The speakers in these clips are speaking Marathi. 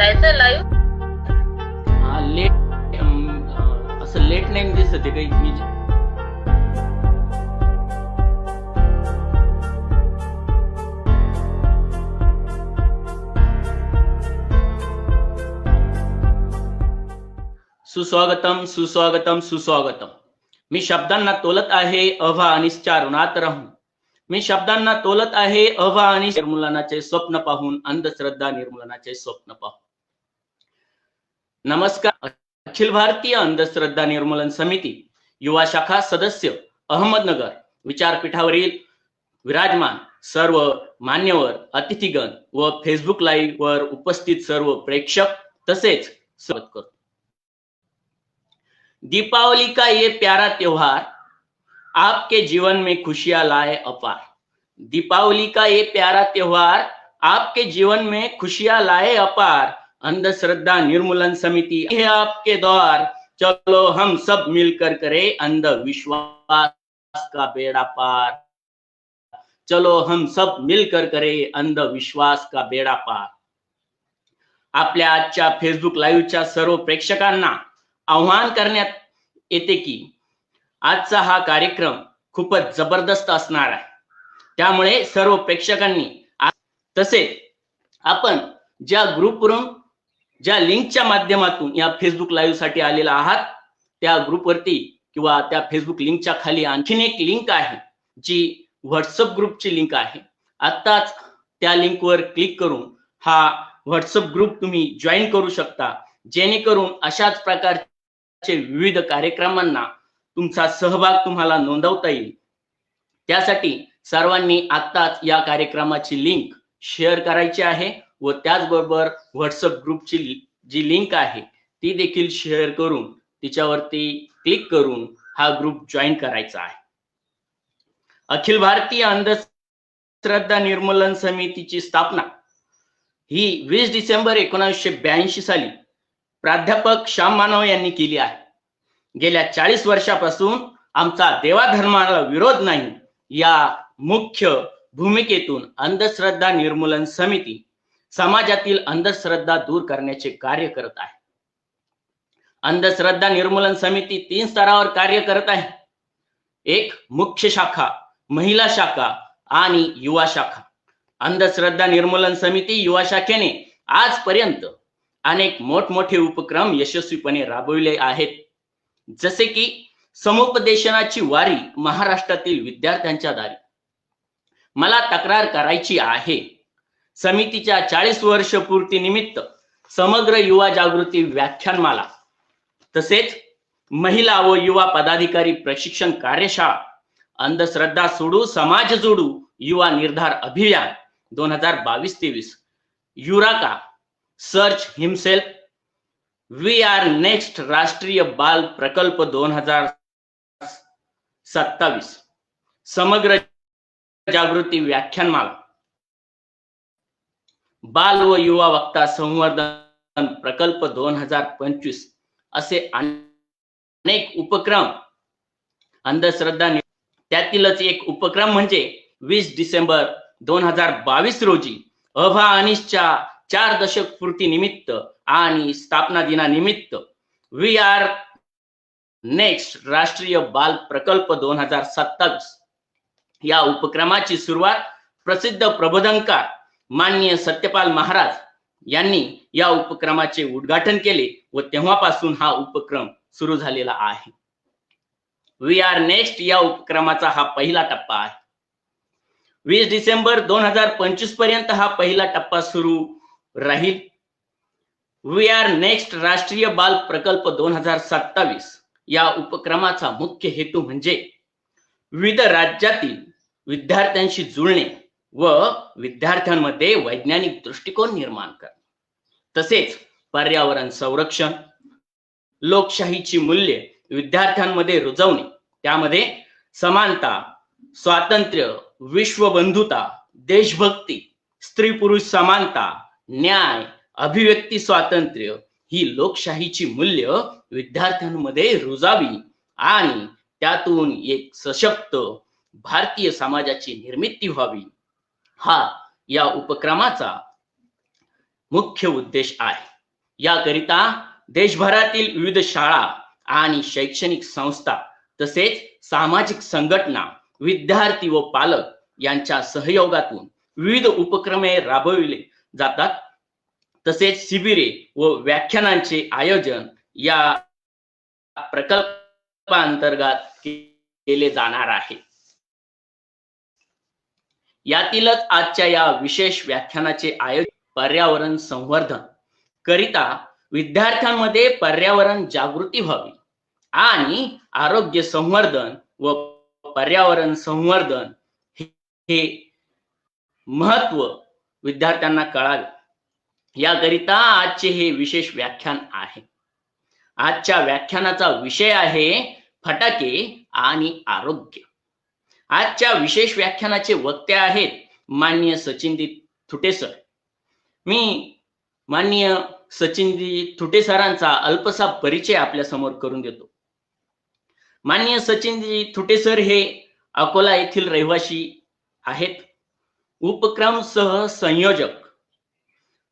जायचं लाईव्ह? लेट असं लेट नाही दिसत आहे काही. मी सुस्वागतम सुस्वागतम सुस्वागतम. मी शब्दांना तोलत आहे अभा अनिसच्या ऋणात राहून. मी शब्दांना तोलत आहे अभा अनिस निर्मूलनाचे स्वप्न पाहून, अंधश्रद्धा निर्मूलनाचे स्वप्न पाहून. नमस्कार. अखिल भारतीय अंधश्रद्धा निर्मूलन समिती युवा शाखा सदस्य अहमदनगर विचारपीठावरील विराजमान सर्व मान्यवर, अतिथीगण व फेसबुक लाईव्ह वर उपस्थित सर्व प्रेक्षक तसेच स्वागत करतो. दीपावली का ये प्यारा त्योहार आपके जीवन में खुशियां लाए अपार. दीपावली का ये प्यारा त्योहार आपके जीवन में खुशियां लाए अपार. अंधश्रद्धा निर्मूलन समिति है आपके द्वार. चलो हम सब मिलकर करें अंधविश्वास का बेड़ा पार. चलो हम सब मिलकर करें अंधविश्वास का बेड़ा पार. आपल्या आजच्या फेसबुक लाईव्हच्या सर्व प्रेक्षकांना आव्हान करण्यात येते की आजचा हा कार्यक्रम खूपच जबरदस्त असणार आहे. त्यामुळे सर्व प्रेक्षकांनी तसेच आपण ज्या ग्रुपवरून ज्या लिंकच्या माध्यमातून या फेसबुक लाईव्ह साठी आलेला आहात त्या ग्रुपवरती किंवा त्या फेसबुक लिंकच्या खाली आणखीन एक लिंक आहे जी व्हॉट्सअप ग्रुपची लिंक आहे. आताच त्या लिंकवर क्लिक करून हा व्हॉट्सअप ग्रुप तुम्ही जॉईन करू शकता, जेणेकरून अशाच प्रकारचे विविध कार्यक्रमांना तुमचा सहभाग तुम्हाला नोंदवता येईल. त्यासाठी सर्वांनी आताच या कार्यक्रमाची लिंक शेअर करायची आहे व त्याचबरोबर व्हॉट्सअप ग्रुपची जी लिंक आहे ती देखील शेअर करून तिच्यावरती क्लिक करून हा ग्रुप जॉईन करायचा आहे. अखिल भारतीय अंधश्रद्धा निर्मूलन समितीची स्थापना ही 20 डिसेंबर 1982 साली प्राध्यापक श्याम मानव यांनी केली आहे. गेल्या 40 वर्षापासून आमचा देवाधर्माला विरोध नाही या मुख्य भूमिकेतून अंधश्रद्धा निर्मूलन समिती समाजातील अंधश्रद्धा दूर करण्याचे कार्य करत आहे. अंधश्रद्धा निर्मूलन समिती 3 स्तरावर कार्य करत आहे. एक मुख्य शाखा, महिला शाखा आणि युवा शाखा. अंधश्रद्धा निर्मूलन समिती युवा शाखेने आजपर्यंत अनेक मोठमोठे उपक्रम यशस्वीपणे राबविले आहेत. जसे की समुपदेशनाची वारी महाराष्ट्रातील विद्यार्थ्यांच्या दारी. मला तक्रार करायची आहे. समितीच्या 40 वर्ष पूर्ती निमित्त समग्र युवा जागृती व्याख्यानमाला तसेच महिला व युवा पदाधिकारी प्रशिक्षण कार्यशाळा, अंधश्रद्धा सोडू समाज जोडू युवा निर्धार अभियान 2022-23, युराका, search himself, we are next राष्ट्रीय बाल प्रकल्प 2027, समग्र जागृती व्याख्यानमाला, बाल व युवा वक्ता संवर्धन प्रकल्प 2025 असे अनेक उपक्रम अंधश्रद्धा. त्यातीलच एक उपक्रम म्हणजे 20 डिसेंबर 2022 रोजी अभा अनिसच्या 4 दशक पूर्ती निमित्त आणि स्थापना दिनानिमित्त वी आर नेक्स्ट राष्ट्रीय बाल प्रकल्प 2027 या उपक्रमाची सुरुवात प्रसिद्ध प्रबोधनकार माननीय सत्यपाल महाराज यांनी या उपक्रमाचे उद्घाटन केले व तेव्हापासून हा उपक्रम सुरू झालेला आहे. वी आर नेक्स्ट या उपक्रमाचा हा पहिला टप्पा आहे. 20 डिसेंबर 2025 पर्यंत हा पहिला टप्पा सुरू राहील. वी आर नेक्स्ट राष्ट्रीय बाल प्रकल्प 2027 या उपक्रमाचा मुख्य हेतू म्हणजे विविध राज्यातील विद्यार्थ्यांशी जुळणे व विद्यार्थ्यांमध्ये वैज्ञानिक दृष्टिकोन निर्माण करणे, तसेच पर्यावरण संरक्षण, लोकशाहीची मूल्ये विद्यार्थ्यांमध्ये रुजवणे, त्यामध्ये समानता, स्वातंत्र्य, विश्वबंधुता, देशभक्ती, स्त्री पुरुष समानता, न्याय, अभिव्यक्ती स्वातंत्र्य ही लोकशाहीची मूल्य विद्यार्थ्यांमध्ये रुजावी आणि त्यातून एक सशक्त भारतीय समाजाची निर्मिती व्हावी, हा या उपक्रमाचा मुख्य उद्देश आहे. याकरिता देशभरातील विविध शाळा आणि शैक्षणिक संस्था तसेच सामाजिक संघटना, विद्यार्थी व पालक यांच्या सहयोगातून विविध उपक्रमे राबविले जातात. तसेच शिबिरे व व्याख्यानांचे आयोजन या प्रकल्पांतर्गत केले जाणार आहे. यातीलच आजच्या या विशेष व्याख्यानाचे आयोजन पर्यावरण संवर्धन करिता विद्यार्थ्यांमध्ये पर्यावरण जागृती व्हावी आणि आरोग्य संवर्धन व पर्यावरण संवर्धन हे महत्व विद्यार्थ्यांना कळावे याकरिता आजचे हे विशेष व्याख्यान आहे. आजच्या व्याख्यानाचा विषय आहे फटाके आणि आरोग्य. आजच्या विशेष व्याख्यानाचे वक्ते आहेत माननीय सचिनजी थुटे सर. मी माननीय सचिनजी थुटे सरांचा अल्पसा परिचय आपल्या समोर करून देतो. माननीय सचिनजी थुटे सर हे अकोला येथील रहिवासी आहेत. उपक्रम सह संयोजक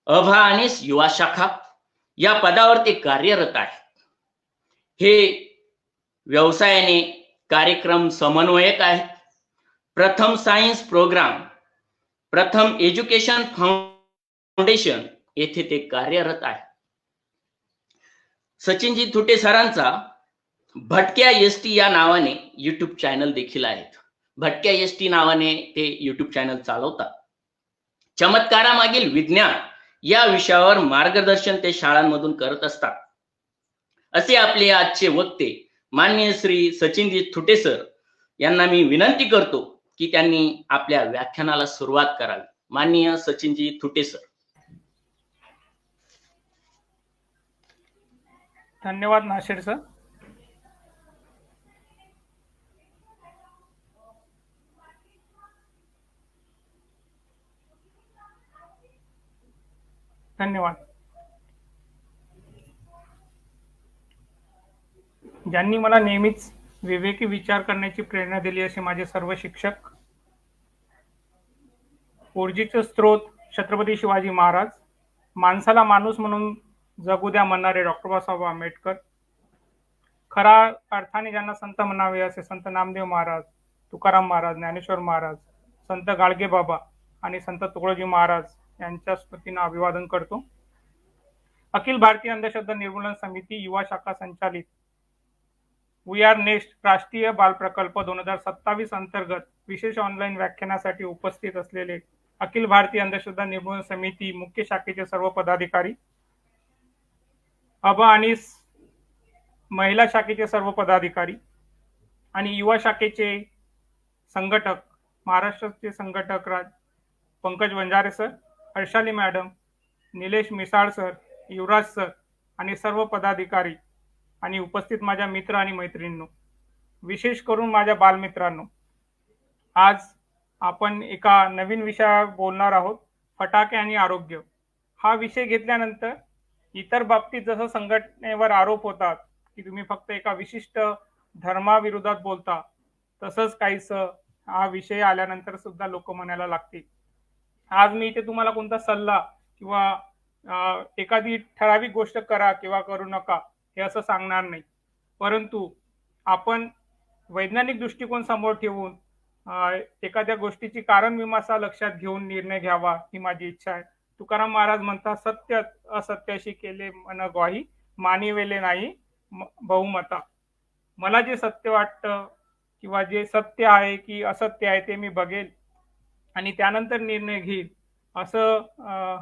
अभानिस युवा शाखा या पदावर ते कार्यरत आहेत. हे व्यवसायाने कार्यक्रम समन्वयक आहेत. प्रथम सायन्स प्रोग्राम, प्रथम एज्युकेशन फाउंडेशन येथे ते कार्यरत आहे. सचिनजी थुटे सरांचा भटक्या एसटी या नावाने युट्यूब चॅनल देखील आहेत. भटक्या एसटी नावाने ते युट्यूब चॅनल चालवतात. चमत्कारामागील विज्ञान या विषयावर मार्गदर्शन ते शाळांमधून करत असतात. असे आपले आजचे वक्ते माननीय श्री सचिनजी थुटे सर यांना मी विनंती करतो की त्यांनी आपल्या व्याख्यानाला सुरुवात करावी. माननीय सचिनजी थुटे सर. धन्यवाद नाशिर सर. धन्यवाद. ज्यांनी मला नेहमीच विवेकी विचार करण्याची प्रेरणा दिली असे माझे सर्व शिक्षक, ऊर्जेचे स्रोत छत्रपती शिवाजी महाराज, माणसाला माणूस म्हणून जगू द्या म्हणणारे डॉक्टर बाबासाहेब आंबेडकर, खरा अर्थाने ज्यांना संत म्हणावे असे संत नामदेव महाराज, तुकाराम महाराज, ज्ञानेश्वर महाराज, संत गाडगे बाबा आणि संत तुकडोजी महाराज यांच्या स्मृतींना अभिवादन करतो. अखिल भारतीय अंधश्रद्धा निर्मूलन समिती युवा शाखा संचालित वी आर नेक्स्ट राष्ट्रीय बाल प्रकल्प 2027 अंतर्गत विशेष ऑनलाईन व्याख्यानासाठी उपस्थित असलेले अखिल भारतीय अंधश्रद्धा निर्मूलन समिती मुख्य शाखेचे सर्व पदाधिकारी, अबा आणि महिला शाखेचे सर्व पदाधिकारी आणि युवा शाखेचे संघटक, महाराष्ट्राचे संघटक Pankaj Vanjare sir, Harshali madam, Nilesh Misal sir, Yuvraj sir आणि सर्व पदाधिकारी आणि उपस्थित माझ्या मित्र आणि मैत्रिणींनो, विशेष करून माझ्या बालमित्रांनो, आज आपण एका नवीन विषयावर बोलणार आहोत, फटाके आणि आरोग्य. हा विषय घेतल्यानंतर इतर बाबतीत जसं संघटनेवर आरोप होतात की तुम्ही फक्त एका विशिष्ट धर्माविरोधात बोलता, तसंच काहीसं हा विषय आल्यानंतर सुद्धा लोक म्हणायला लागतील. आज मी इथे तुम्हाला कोणता सल्ला किंवा एखादी ठराविक गोष्ट करा किंवा करू नका हे असं सांगणार नाही, परंतु आपण वैज्ञानिक दृष्टिकोन समोर ठेवून एखाद्या गोष्टीची कारण मीमांसा लक्षात घेऊन निर्णय घ्यावा ही माझी इच्छा आहे. तुकाराम महाराज म्हणतात, सत्य असत्याशी केले मन ग्वाही, मानिवेले नाही बहुमता. मला जे सत्य वाटतं किंवा जे सत्य आहे की असत्य आहे ते मी बघेल आणि त्यानंतर निर्णय घेईल असं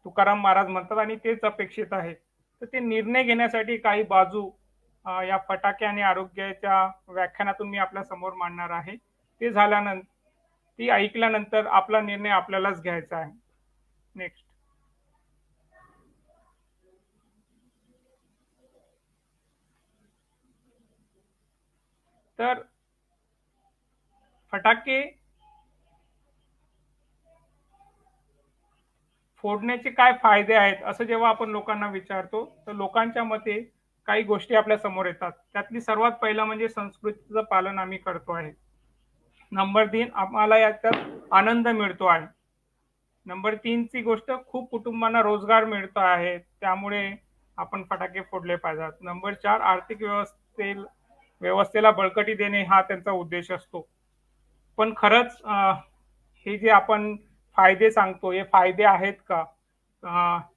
तुकाराम महाराज म्हणतात आणि तेच अपेक्षित आहे. तर ते निर्णय घेण्यासाठी काही बाजू या फटाके आणि आरोग्याच्या व्याख्यानातून मी आपल्या समोर मांडणार आहे. ते झाल्यानंतर, ती ऐकल्यानंतर आपला निर्णय आपल्यालाच घ्यायचा आहे. नेक्स्ट. तर फटाके फोडण्याचे काय फायदे आहेत असं जेव्हा आपण लोकांना विचारतो तर लोकांच्या मते काही गोष्टी आपल्या समोर येतात. त्यातली सर्वात पहिला म्हणजे संस्कृतीचं पालन आम्ही करतो आहे. नंबर 3, आम्हाला याच्यात आनंद मिळतो आहे. नंबर 3 ची गोष्ट, खूप कुटुंबांना रोजगार मिळतो आहे, त्यामुळे आपण फटाके फोडले पाहिजेत. नंबर 4, आर्थिक व्यवस्थेला बळकटी देणे हा त्यांचा उद्देश असतो. पण खरंच हे जे आपण फायदे सांगतो, हे फायदे आहेत का?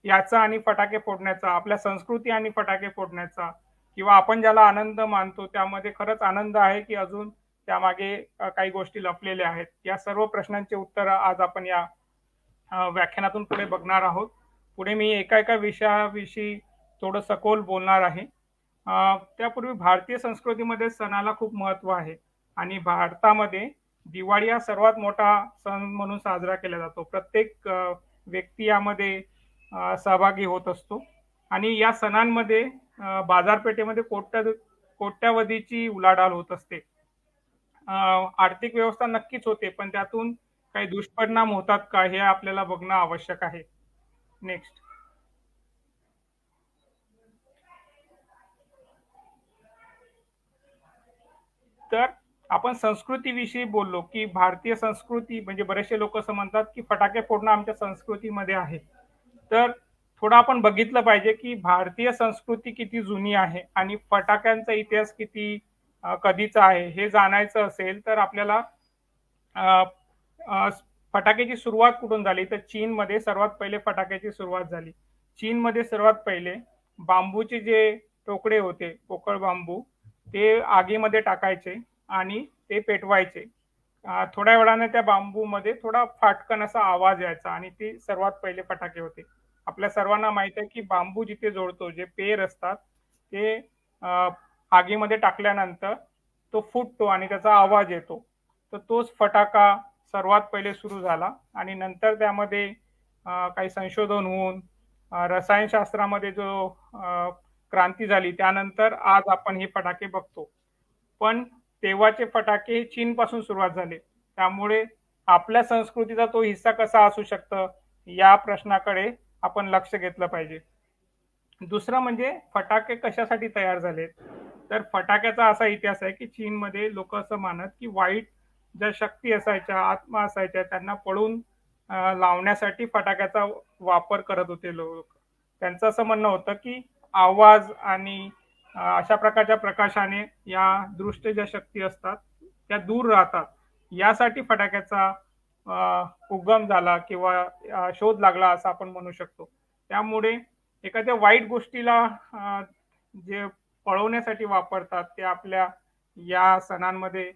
याचा आणि फटाके फोडण्याचा, आपल्या संस्कृती आणि फटाके फोडण्याचा किंवा आपण ज्याला आनंद मानतो त्यामध्ये खरंच आनंद आहे की अजून त्यामागे काही गोष्टी लपलेल्या आहेत? या सर्व प्रश्नांची उत्तरं आज आपण या व्याख्यानातून पुढे बघणार आहोत. पुढे मी एका एका विषयाविषयी थोडं सखोल बोलणार आहे. त्यापूर्वी भारतीय संस्कृतीमध्ये सणाला खूप महत्त्व आहे आणि भारतामध्ये दिवाळी हा सर्वात मोठा सण म्हणून साजरा केला जातो. प्रत्येक व्यक्ती यामध्ये सहभागी होत असतो आणि या सणांमध्ये बाजारपेठेमध्ये कोट्यावधीची उलाढाल होत असते. आर्थिक व्यवस्था नक्कीच होते, पण त्यातून काही दुष्परिणाम होतात का हे आपल्याला बघणं आवश्यक आहे. नेक्स्ट. तर आपण संस्कृतीविषयी बोललो की भारतीय संस्कृती म्हणजे बरेचसे लोक असं म्हणतात की फटाके फोडणं आमच्या संस्कृतीमध्ये आहे. तर थोडं आपण बघितलं पाहिजे की भारतीय संस्कृती किती जुनी आहे आणि फटाक्यांचा इतिहास किती कधीचा आहे हे जाणायचं असेल तर आपल्याला अ, अ, फटाक्याची सुरुवात कुठून झाली तर चीनमध्ये सर्वात पहिले फटाक्याची सुरुवात झाली. चीनमध्ये सर्वात पहिले बांबूचे जे टोकडे होते, पोकळ बांबू, ते आगीमध्ये टाकायचे आणि ते पेटवायचे. थोड्या वेळाने त्या बांबूमध्ये थोडा फाटकन असा आवाज यायचा आणि ते सर्वात पहिले फटाके होते. आपल्या सर्वांना माहित आहे की बांबू जिथे जोडतो, जे पेर असतात, ते अ, आगीमध्ये टाकल्यानंतर तो फुटतो आणि त्याचा आवाज येतो. तर तोच फटाका सर्वात पहिले सुरू झाला आणि नंतर त्यामध्ये काही संशोधन होऊन रसायनशास्त्रामध्ये जो क्रांती झाली त्यानंतर आज आपण हे फटाके बघतो. पण तेव्हाचे फटाके चीनपासून सुरुवात झाले. त्यामुळे आपल्या संस्कृतीचा तो हिस्सा कसा असू शकतं या प्रश्नाकडे आपण लक्ष घेतलं पाहिजे. दुसरं म्हणजे फटाके कशासाठी तयार झालेत? तर फटाक्याचा असा इतिहास आहे की चीनमध्ये लोक असं मानत की वाईट ज्या शक्ती असायच्या, आत्मा असायच्या, त्यांना पळून लावण्यासाठी फटाक्याचा वापर करत होते लोक. त्यांचं असं म्हणणं होतं की आवाज आणि अशा प्रकारच्या प्रकाशाने या दृष्ट ज्या शक्ती असतात त्या दूर राहतात. यासाठी फटाक्याचा उगम झाला किंवा शोध लागला असं आपण म्हणू शकतो. त्यामुळे एखाद्या वाईट गोष्टीला जे पळवण्यासाठी वापरतात ते आपल्या या सणांमध्ये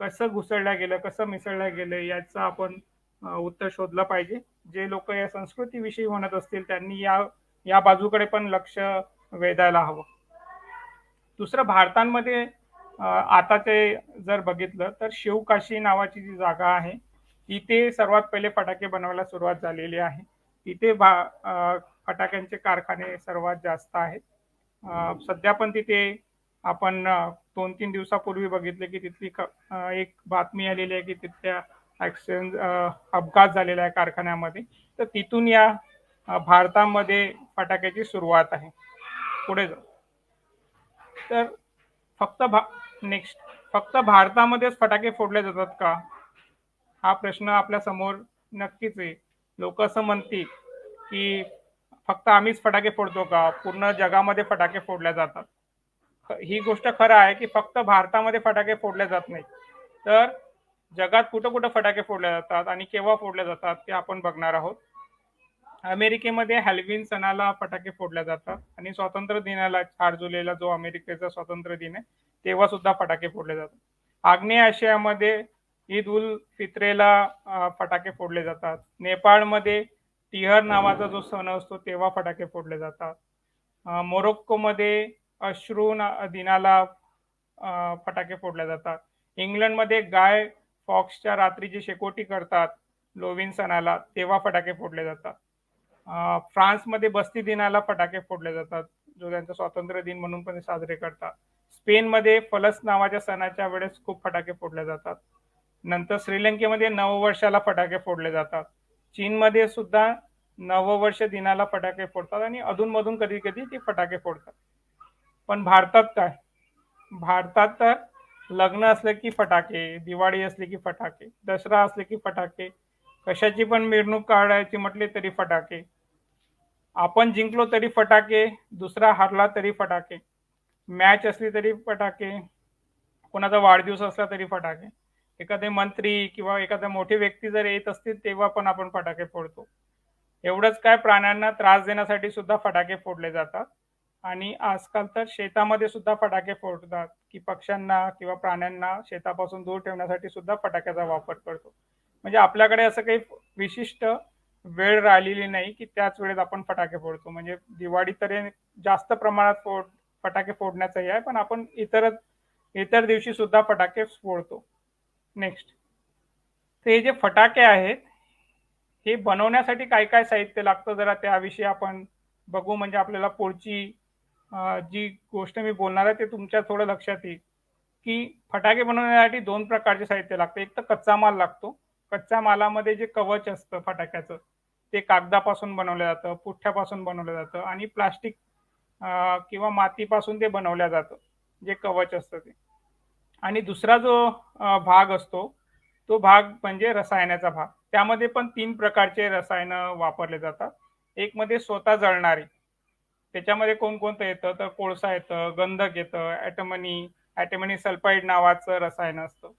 कसं घुसळलं गेलं, कसं मिसळलं गेलं याचं आपण उत्तर शोधलं पाहिजे. जे लोक या संस्कृतीविषयी म्हणत असतील त्यांनी या या बाजूकडे पण लक्ष वेधायला हवं. दुसरं, भारतामध्ये आता ते जर बघितलं तर शिवकाशी नावाची जी जागा आहे तिथे सर्वात पहिले फटाके बनवायला सुरुवात झालेली आहे. तिथे फटाक्यांचे कारखाने सर्वात जास्त आहेत. सध्या पण तिथे आपण 2-3 दिवसापूर्वी बघितले की तिथली एक बातमी आलेली आहे की तिथल्या अपघात झालेला आहे कारखान्यामध्ये. तर तिथून या भारतामध्ये फटाक्याची सुरुवात आहे. पुढे जाऊ तर नेक्स्ट, फक्त भारतामध्येच फटाके फोडले जातात का हा प्रश्न आपल्या समोर नक्कीच आहे. लोक असं म्हणतील की फक्त आम्हीच फटाके फोडतो का, पूर्ण जगामध्ये फटाके फोडले जातात? ही गोष्ट खरं आहे की फक्त भारतामध्ये फटाके फोडले जात नाही, तर जगात कुठं कुठं फटाके फोडले जातात आणि केव्हा फोडले जातात ते आपण बघणार आहोत. अमेरिकेमध्ये हॅलोवीन सणाला फटाके फोडले जातात आणि स्वातंत्र्य दिनाला 4 जुलैला जो अमेरिकेचा स्वातंत्र्य दिन आहे तेव्हा सुद्धा फटाके फोडले जातात. आग्नेय आशियामध्ये ईद उल फित्रेला फटाके फोडले जातात. नेपाळमध्ये टिहर नावाचा जो सण असतो तेव्हा फटाके फोडले जातात. मोरोक्कोमध्ये अश्रू दिनाला फटाके फोडले जातात. इंग्लंडमध्ये गाय फॉक्सच्या रात्री जे शेकोटी करतात लोविन सणाला तेव्हा फटाके फोडले जातात. फ्रान्समध्ये बस्ती दिनाला फटाके फोडले जातात, जो त्यांचा स्वातंत्र्य दिन म्हणून पण साजरे करतात. स्पेनमध्ये फलस नावाच्या सणाच्या वेळेस खूप फटाके फोडले जातात. नंतर श्रीलंकेमध्ये नववर्षाला फटाके फोडले जातात. चीनमध्ये सुद्धा नववर्ष दिनाला फटाके फोडतात आणि अधूनमधून कधी कधी ते फटाके फोडतात. पण भारतात काय? भारतात तर लग्न असले की फटाके, दिवाळी असली की फटाके, दसरा असले की फटाके, कशाची पण मिरवणूक काढायची म्हटली तरी फटाके, आपण जिंकलो तरी फटाके, दुसरा हारला तरी फटाके, मॅच असली तरी फटाके, कोणाचा वाढदिवस असला तरी फटाके, एखादे मंत्री किंवा एखादा मोठी व्यक्ती जर येत असतील तेव्हा पण आपण फटाके फोडतो. एवढंच काय, प्राण्यांना त्रास देण्यासाठी सुद्धा फटाके फोडले जातात. आणि आजकाल तर शेतामध्ये सुद्धा फटाके फोडतात, की पक्ष्यांना किंवा प्राण्यांना शेतापासून दूर ठेवण्यासाठी सुद्धा फटाक्याचा वापर करतो. म्हणजे आपल्याकडे असं काही विशिष्ट वेळ राहिलेली नाही की त्याच वेळेत आपण फटाके फोडतो. म्हणजे दिवाळी तर हे जास्त प्रमाणात फटाके फोडण्याचं हे आहे, पण आपण इतर दिवशी सुद्धा फटाके फोडतो. नेक्स्ट, तर हे जे फटाके आहेत हे बनवण्यासाठी काय काय साहित्य लागतं जरा त्याविषयी आपण बघू. म्हणजे आपल्याला पुढची जी गोष्ट मी बोलणार आहे ते तुमच्या थोडं लक्षात येईल की फटाके बनवण्यासाठी दोन प्रकारचे साहित्य लागतं. एक तर कच्चा माल लागतो. कच्च्या मालामध्ये जे कवच असतं फटाक्याचं ते कागदापासून बनवलं जातं, पुठ्ठ्यापासून बनवलं जातं आणि प्लास्टिक किंवा मातीपासून ते बनवलं जातं, जे कवच असतं ते. आणि दुसरा जो भाग असतो तो भाग म्हणजे रसायनाचा भाग. त्यामध्ये पण तीन प्रकारचे रसायन वापरले जातात. एक मध्ये स्वतः जळणारी, त्याच्यामध्ये कोणकोणतं येतं तर कोळसा येतं, गंधक येतं, ॲटमनी सल्फाईड नावाचं रसायन असतं.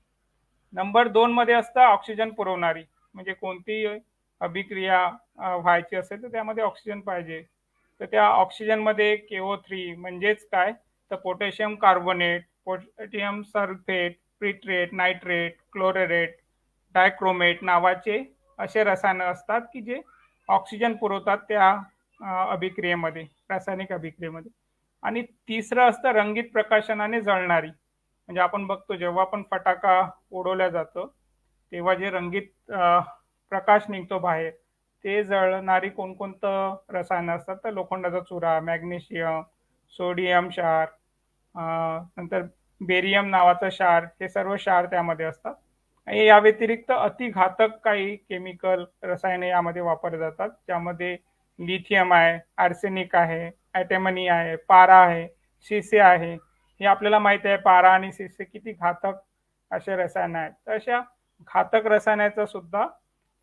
नंबर 2 मध्ये असतं ऑक्सिजन पुरवणारी, म्हणजे कोणतीही अभिक्रिया व्हायची असेल तर त्यामध्ये ऑक्सिजन पाहिजे. तर त्या ऑक्सिजनमध्ये KO3 म्हणजेच काय तर पोटॅशियम कार्बोनेट, पोटॅशियम सल्फेट, प्रिट्रेट, नायट्रेट, क्लोरेट, डायक्रोमेट नावाचे असे रसायनं असतात की जे ऑक्सिजन पुरवतात त्या अभिक्रियेमध्ये, रासायनिक अभिक्रियेमध्ये. आणि तिसरं असतं रंगीत प्रकाशनाने जळणारी. म्हणजे आपण बघतो जेव्हा पण फटाका उडवल्या जातो तेव्हा जे रंगीत प्रकाश निघतो बाहेर ते जळणारी कोणकोणतं रसायनं असतात तर लोखंडाचा चुरा, मॅग्नेशियम, सोडियम क्षार, नंतर बेरियम नावाचं क्षार, हे सर्व क्षार त्यामध्ये असतात. आणि या व्यतिरिक्त अतिघातक काही केमिकल रसायने यामध्ये वापरले जातात, ज्यामध्ये लिथियम आहे, आर्सेनिक आहे, ॲटेमनी आहे, पारा आहे, शिसे आहे. हे आपल्याला माहिती आहे पारा आणि शिसे किती घातक असे रसायन आहेत. तर अशा घातक रसायनाचा सुद्धा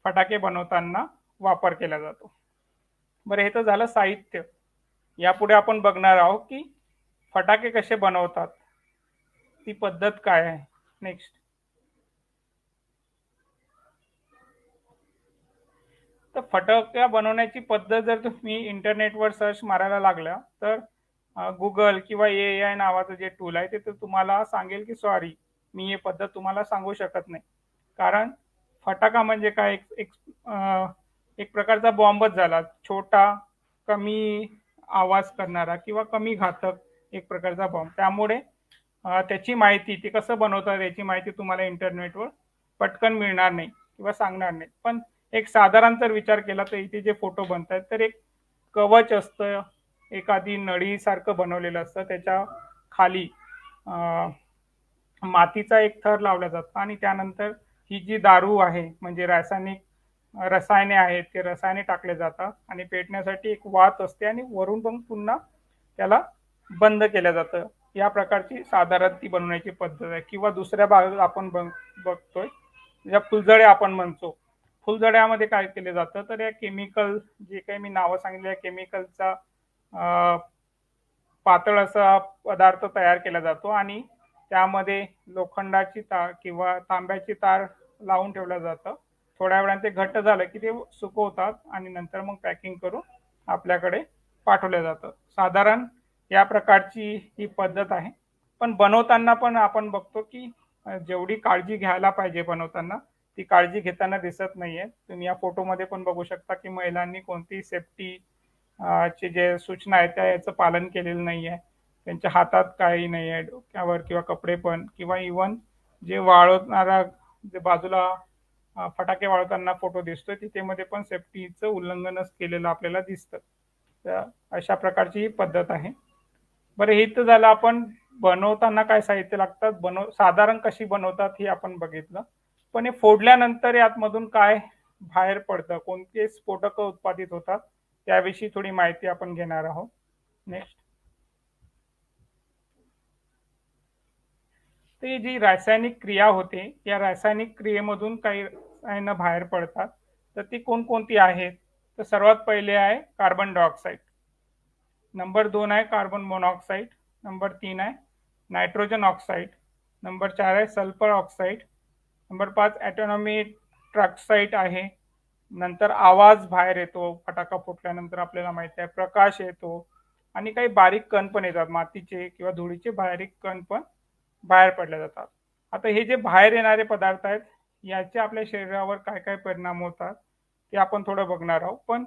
फटाके बनवताना वापर केला जातो. बरं, हे तर झालं साहित्य. यापुढे आपण बघणार आहोत की फटाके कसे बनवतात, ती पद्धत काय आहे. नेक्स्ट, तर फटाक्या बनवण्याची पद्धत जर तुम्ही इंटरनेटवर सर्च मारायला लागल्या तर गुगल किंवा AI नावाचं जे टूल आहे ते तर तुम्हाला सांगेल की सॉरी, मी ही पद्धत तुम्हाला सांगू शकत नाही. कारण फटाका म्हणजे काय, एक प्रकारचा बॉम्बच झाला, छोटा, कमी आवाज करणारा किंवा कमी घातक एक प्रकारचा बॉम्ब. त्यामुळे त्याची माहिती, ते कसं बनवतात याची माहिती तुम्हाला इंटरनेटवर पटकन मिळणार नाही किंवा सांगणार नाही. पण एक साधारण जर विचार केला तर इथे जे फोटो बनतात तर एक कवच असतं, एखादी नळीसारखं बनवलेलं असतं, त्याच्या खाली मातीचा एक थर लावला जातो आणि त्यानंतर ही जी दारू आहे म्हणजे रसायने आहेत ते रसायने टाकले जातात आणि पेटण्यासाठी एक वात असते आणि वरून पण पुन्हा त्याला बंद केलं जातं. या प्रकारची साधारण ती बनवण्याची पद्धत आहे. किंवा दुसऱ्या भागात आपण बघतोय ज्या फुलझड्या आपण म्हणतो, फुलझड्यामध्ये काय केले जातं तर या केमिकल, जे काही मी नावं सांगितले या केमिकलचा पातळ असा पदार्थ तयार केला जातो आणि त्यामध्ये लोखंडाची तार किंवा तांब्याची तार लावून ठेवलं जातं. थोड्या वेळाने ते घट्ट झालं की ते सुकवतात आणि नंतर मग पॅकिंग करून आपल्याकडे पाठवलं जातं. साधारण या प्रकारची ही पद्धत आहे. पण बनवताना पण आपण बघतो की जेवढी काळजी घ्यायला पाहिजे बनवताना ती काळजी घेताना दिसत नाहीये. तुम्ही या फोटोमध्ये पण बघू शकता की महिलांनी कोणतीही सेफ्टी चे जे सूचना आहेत त्या याचं पालन केलेलं नाही आहे. त्यांच्या हातात काही नाही आहे, डोक्यावर किंवा कपडे पण, किंवा इवन जे वाळवणारा जे बाजूला फटाके वाळवताना फोटो दिसतोय तिथे मध्ये पण सेफ्टीचं उल्लंघनच केलेलं आपल्याला दिसतं. तर अशा प्रकारची ही पद्धत आहे. बरं, हे तर झालं आपण बनवताना काय साहित्य लागतात, साधारण कशी बनवतात हे आपण बघितलं. पण हे फोडल्यानंतर यातमधून काय बाहेर पडतं, कोणते स्फोटक उत्पादित होतात त्याविषयी थोडी माहिती आपण घेणार आहोत. नेक्स्ट, तर ही जी रासायनिक क्रिया होते या रासायनिक क्रियेमधून काही रसायनं बाहेर पडतात तर ती कोणकोणती आहेत? तर सर्वात पहिले आहे कार्बन डायऑक्साईड, नंबर 2 आहे कार्बन मोनॉक्साईड, नंबर 3 आहे नायट्रोजन ऑक्साईड, नंबर 4 आहे सल्फर ऑक्साईड, नंबर 5 ॲटोनॉमी ट्रॉक्साईड आहे. नंतर आवाज बाहेर येतो फटाका फुटल्यानंतर, आपल्याला माहिती आहे प्रकाश येतो आणि काही बारीक कण पण येतात, मातीचे किंवा धुळीचे बारीक कण पण बाहेर पडले जातात. आता हे जे बाहेर येणारे पदार्थ आहेत याचे आपल्या शरीरावर काय काय परिणाम होतात ते आपण थोडं बघणार आहोत. पण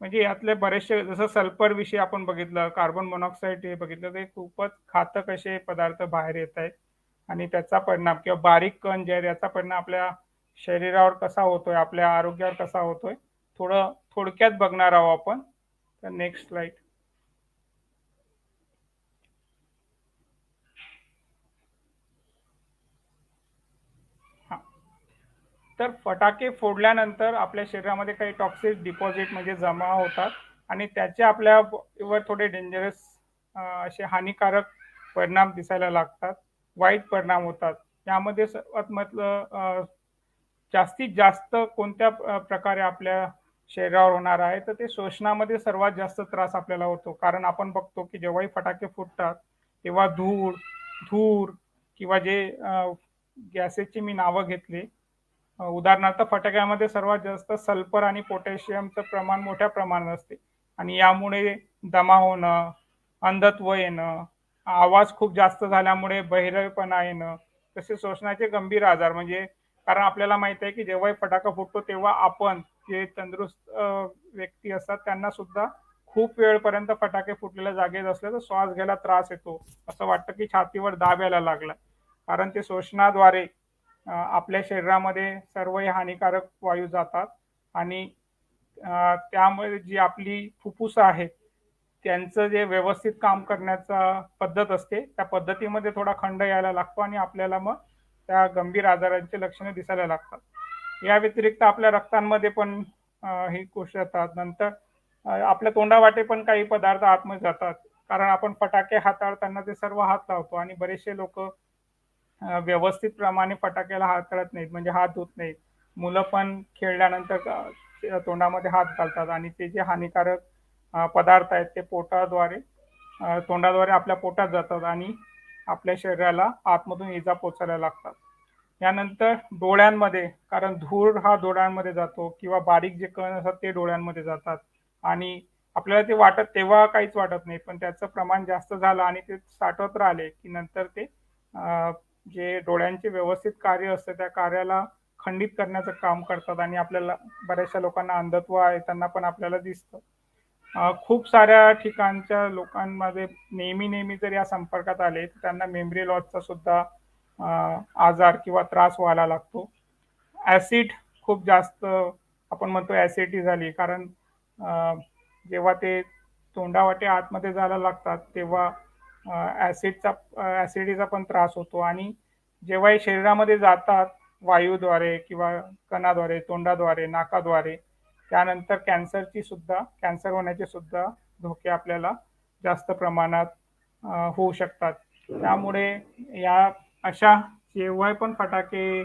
म्हणजे यातले बरेचसे, जसं सल्फर विषयी आपण बघितलं, कार्बन मोनॉक्साईड हे बघितलं, ते खूपच घातक असे पदार्थ बाहेर येत आहेत आणि त्याचा परिणाम किंवा बारीक कण जे आहे याचा परिणाम आपल्या शरीरावर कसा होतोय, आपल्या आरोग्यावर कसा होतोय, थोडं थोडक्यात बघणार आहोत आपण. तर नेक्स्ट स्लाइड. हा, तर फटाके फोडल्यानंतर आपल्या शरीरामध्ये काही टॉक्सिक डिपॉझिट म्हणजे जमा होतात आणि त्याचे आपल्यावर थोडे डेंजरस असे हानिकारक परिणाम दिसायला लागतात, वाईट परिणाम होतात. यामध्ये सर्वात म्हटलं जास्तीत जास्त कोणत्या प्रकारे आपल्या शरीरावर होणार आहे, तर ते श्वसनामध्ये सर्वात जास्त त्रास आपल्याला होतो. कारण आपण बघतो की जेव्हाही फटाके फुटतात तेव्हा धूळ, धूर किंवा जे गॅसेसची मी नावं घेतली, उदाहरणार्थ फटाक्यामध्ये सर्वात जास्त सल्फर आणि पोटॅशियमचं प्रमाण मोठ्या प्रमाणात असते आणि यामुळे दमा होणं, अंधत्व येणं, आवाज खूप जास्त झाल्यामुळे बहिरेपणा येणं, तसे श्वसनाचे गंभीर आजार, म्हणजे कारण आपल्याला माहिती आहे की जेव्हाही फटाका फुटतो तेव्हा आपण जे तंदुरुस्त व्यक्ती असतात त्यांना सुद्धा खूप वेळपर्यंत फटाके फुटलेल्या जागेत असले तर श्वास घ्यायला त्रास येतो, असं वाटतं की छातीवर दाब यायला लागला, कारण ते श्वसनाद्वारे आपल्या शरीरामध्ये सर्व हानिकारक वायू जातात आणि त्यामुळे जी आपली फुफ्फुसं आहेत त्यांचं जे व्यवस्थित काम करण्याचा पद्धत असते त्या पद्धतीमध्ये थोडा खंड यायला लागतो आणि आपल्याला मग त्या गंभीर आजारांची लक्षणे दिसायला लागतात. या व्यतिरिक्त आपल्या रक्तांमध्ये पण ही गोष्ट येतात. नंतर आपल्या तोंडावाटे पण काही पदार्थ आतमध्ये जातात, कारण आपण फटाके हाताळताना ते सर्व हात लावतो आणि बरेचसे लोक व्यवस्थित प्रमाणे फटाक्याला हाताळत नाहीत, म्हणजे हात धुत नाहीत. मुलं पण खेळल्यानंतर तोंडामध्ये हात घालतात आणि ते जे हानिकारक पदार्थ आहेत ते तोंडाद्वारे आपल्या पोटात जातात आणि आपल्या शरीराला आतमधून इजा पोचायला लागतात. यानंतर डोळ्यांमध्ये, कारण धूर हा डोळ्यांमध्ये जातो किंवा बारीक जे कण असतात ते डोळ्यांमध्ये जातात आणि आपल्याला ते वाटत तेव्हा काहीच वाटत नाही, पण त्याचं प्रमाण जास्त झालं आणि ते साठवत राहिले की नंतर ते जे डोळ्यांचे व्यवस्थित कार्य असतं त्या कार्याला खंडित करण्याचं काम करतात आणि आपल्याला बऱ्याचशा लोकांना अंधत्व आहे त्यांना पण आपल्याला दिसतं. खूप साऱ्या ठिकाणच्या लोकांमध्ये नेहमी जर या संपर्कात आले तर त्यांना मेमरी लॉसचा सुद्धा आजार किंवा त्रास व्हायला लागतो. ॲसिड खूप जास्त, आपण म्हणतो ॲसिडिटी झाली, कारण जेव्हा ते तोंडावाटे आतमध्ये जायला लागतात तेव्हा ॲसिडिटीचा पण त्रास होतो आणि जेव्हा हे शरीरामध्ये जातात वायूद्वारे किंवा कणाद्वारे, तोंडाद्वारे, नाकाद्वारे, त्यानंतर कॅन्सर होण्याचे सुद्धा धोके आपल्याला जास्त प्रमाणात होऊ शकतात. त्यामुळे या अशा जेव्हा पण फटाके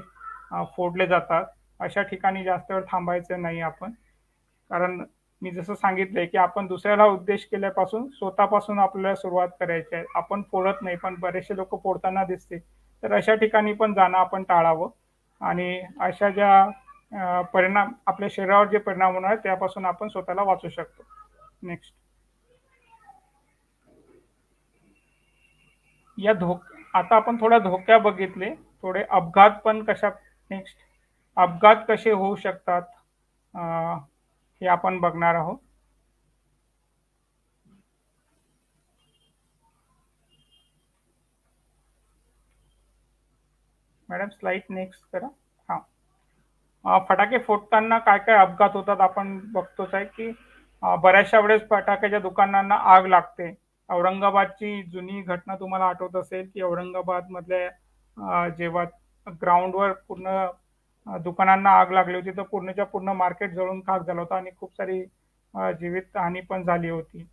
फोडले जातात अशा ठिकाणी जास्त वेळ थांबायचं नाही आपण, कारण मी जसं सांगितलंय की आपण दुसऱ्याला उद्देश केल्यापासून स्वतःपासून आपल्याला सुरुवात करायची आहे. आपण फोडत नाही पण बरेचसे लोक फोडताना दिसते, तर अशा ठिकाणी पण जाणं आपण टाळावं आणि अशा ज्या परिणाम आपल्या शरीरावर जे परिणाम होणार त्यापासून आपण स्वतःला वाचू शकतो. नेक्स्ट. आता आपण थोडा धोक्या बघितले, थोडे अपघात पण नेक्स्ट, अपघात कसे होऊ शकतात हे आपण बघणार आहोत. मॅडम स्लाइड नेक्स्ट करा. फटाके फोडताना काय काय अपघात होतात आपण बघतोच आहे की बऱ्याचशा वेळेस फटाक्याच्या दुकानांना आग लागते. औरंगाबादची जुनी घटना तुम्हाला आठवत असेल की औरंगाबाद मधल्या जेव्हा ग्राउंडवर पूर्ण दुकानांना आग लागली होती तर पूर्णच्या पूर्ण मार्केट जळून खाक झालं होतं आणि खूप सारी जीवित हानी पण झाली होती.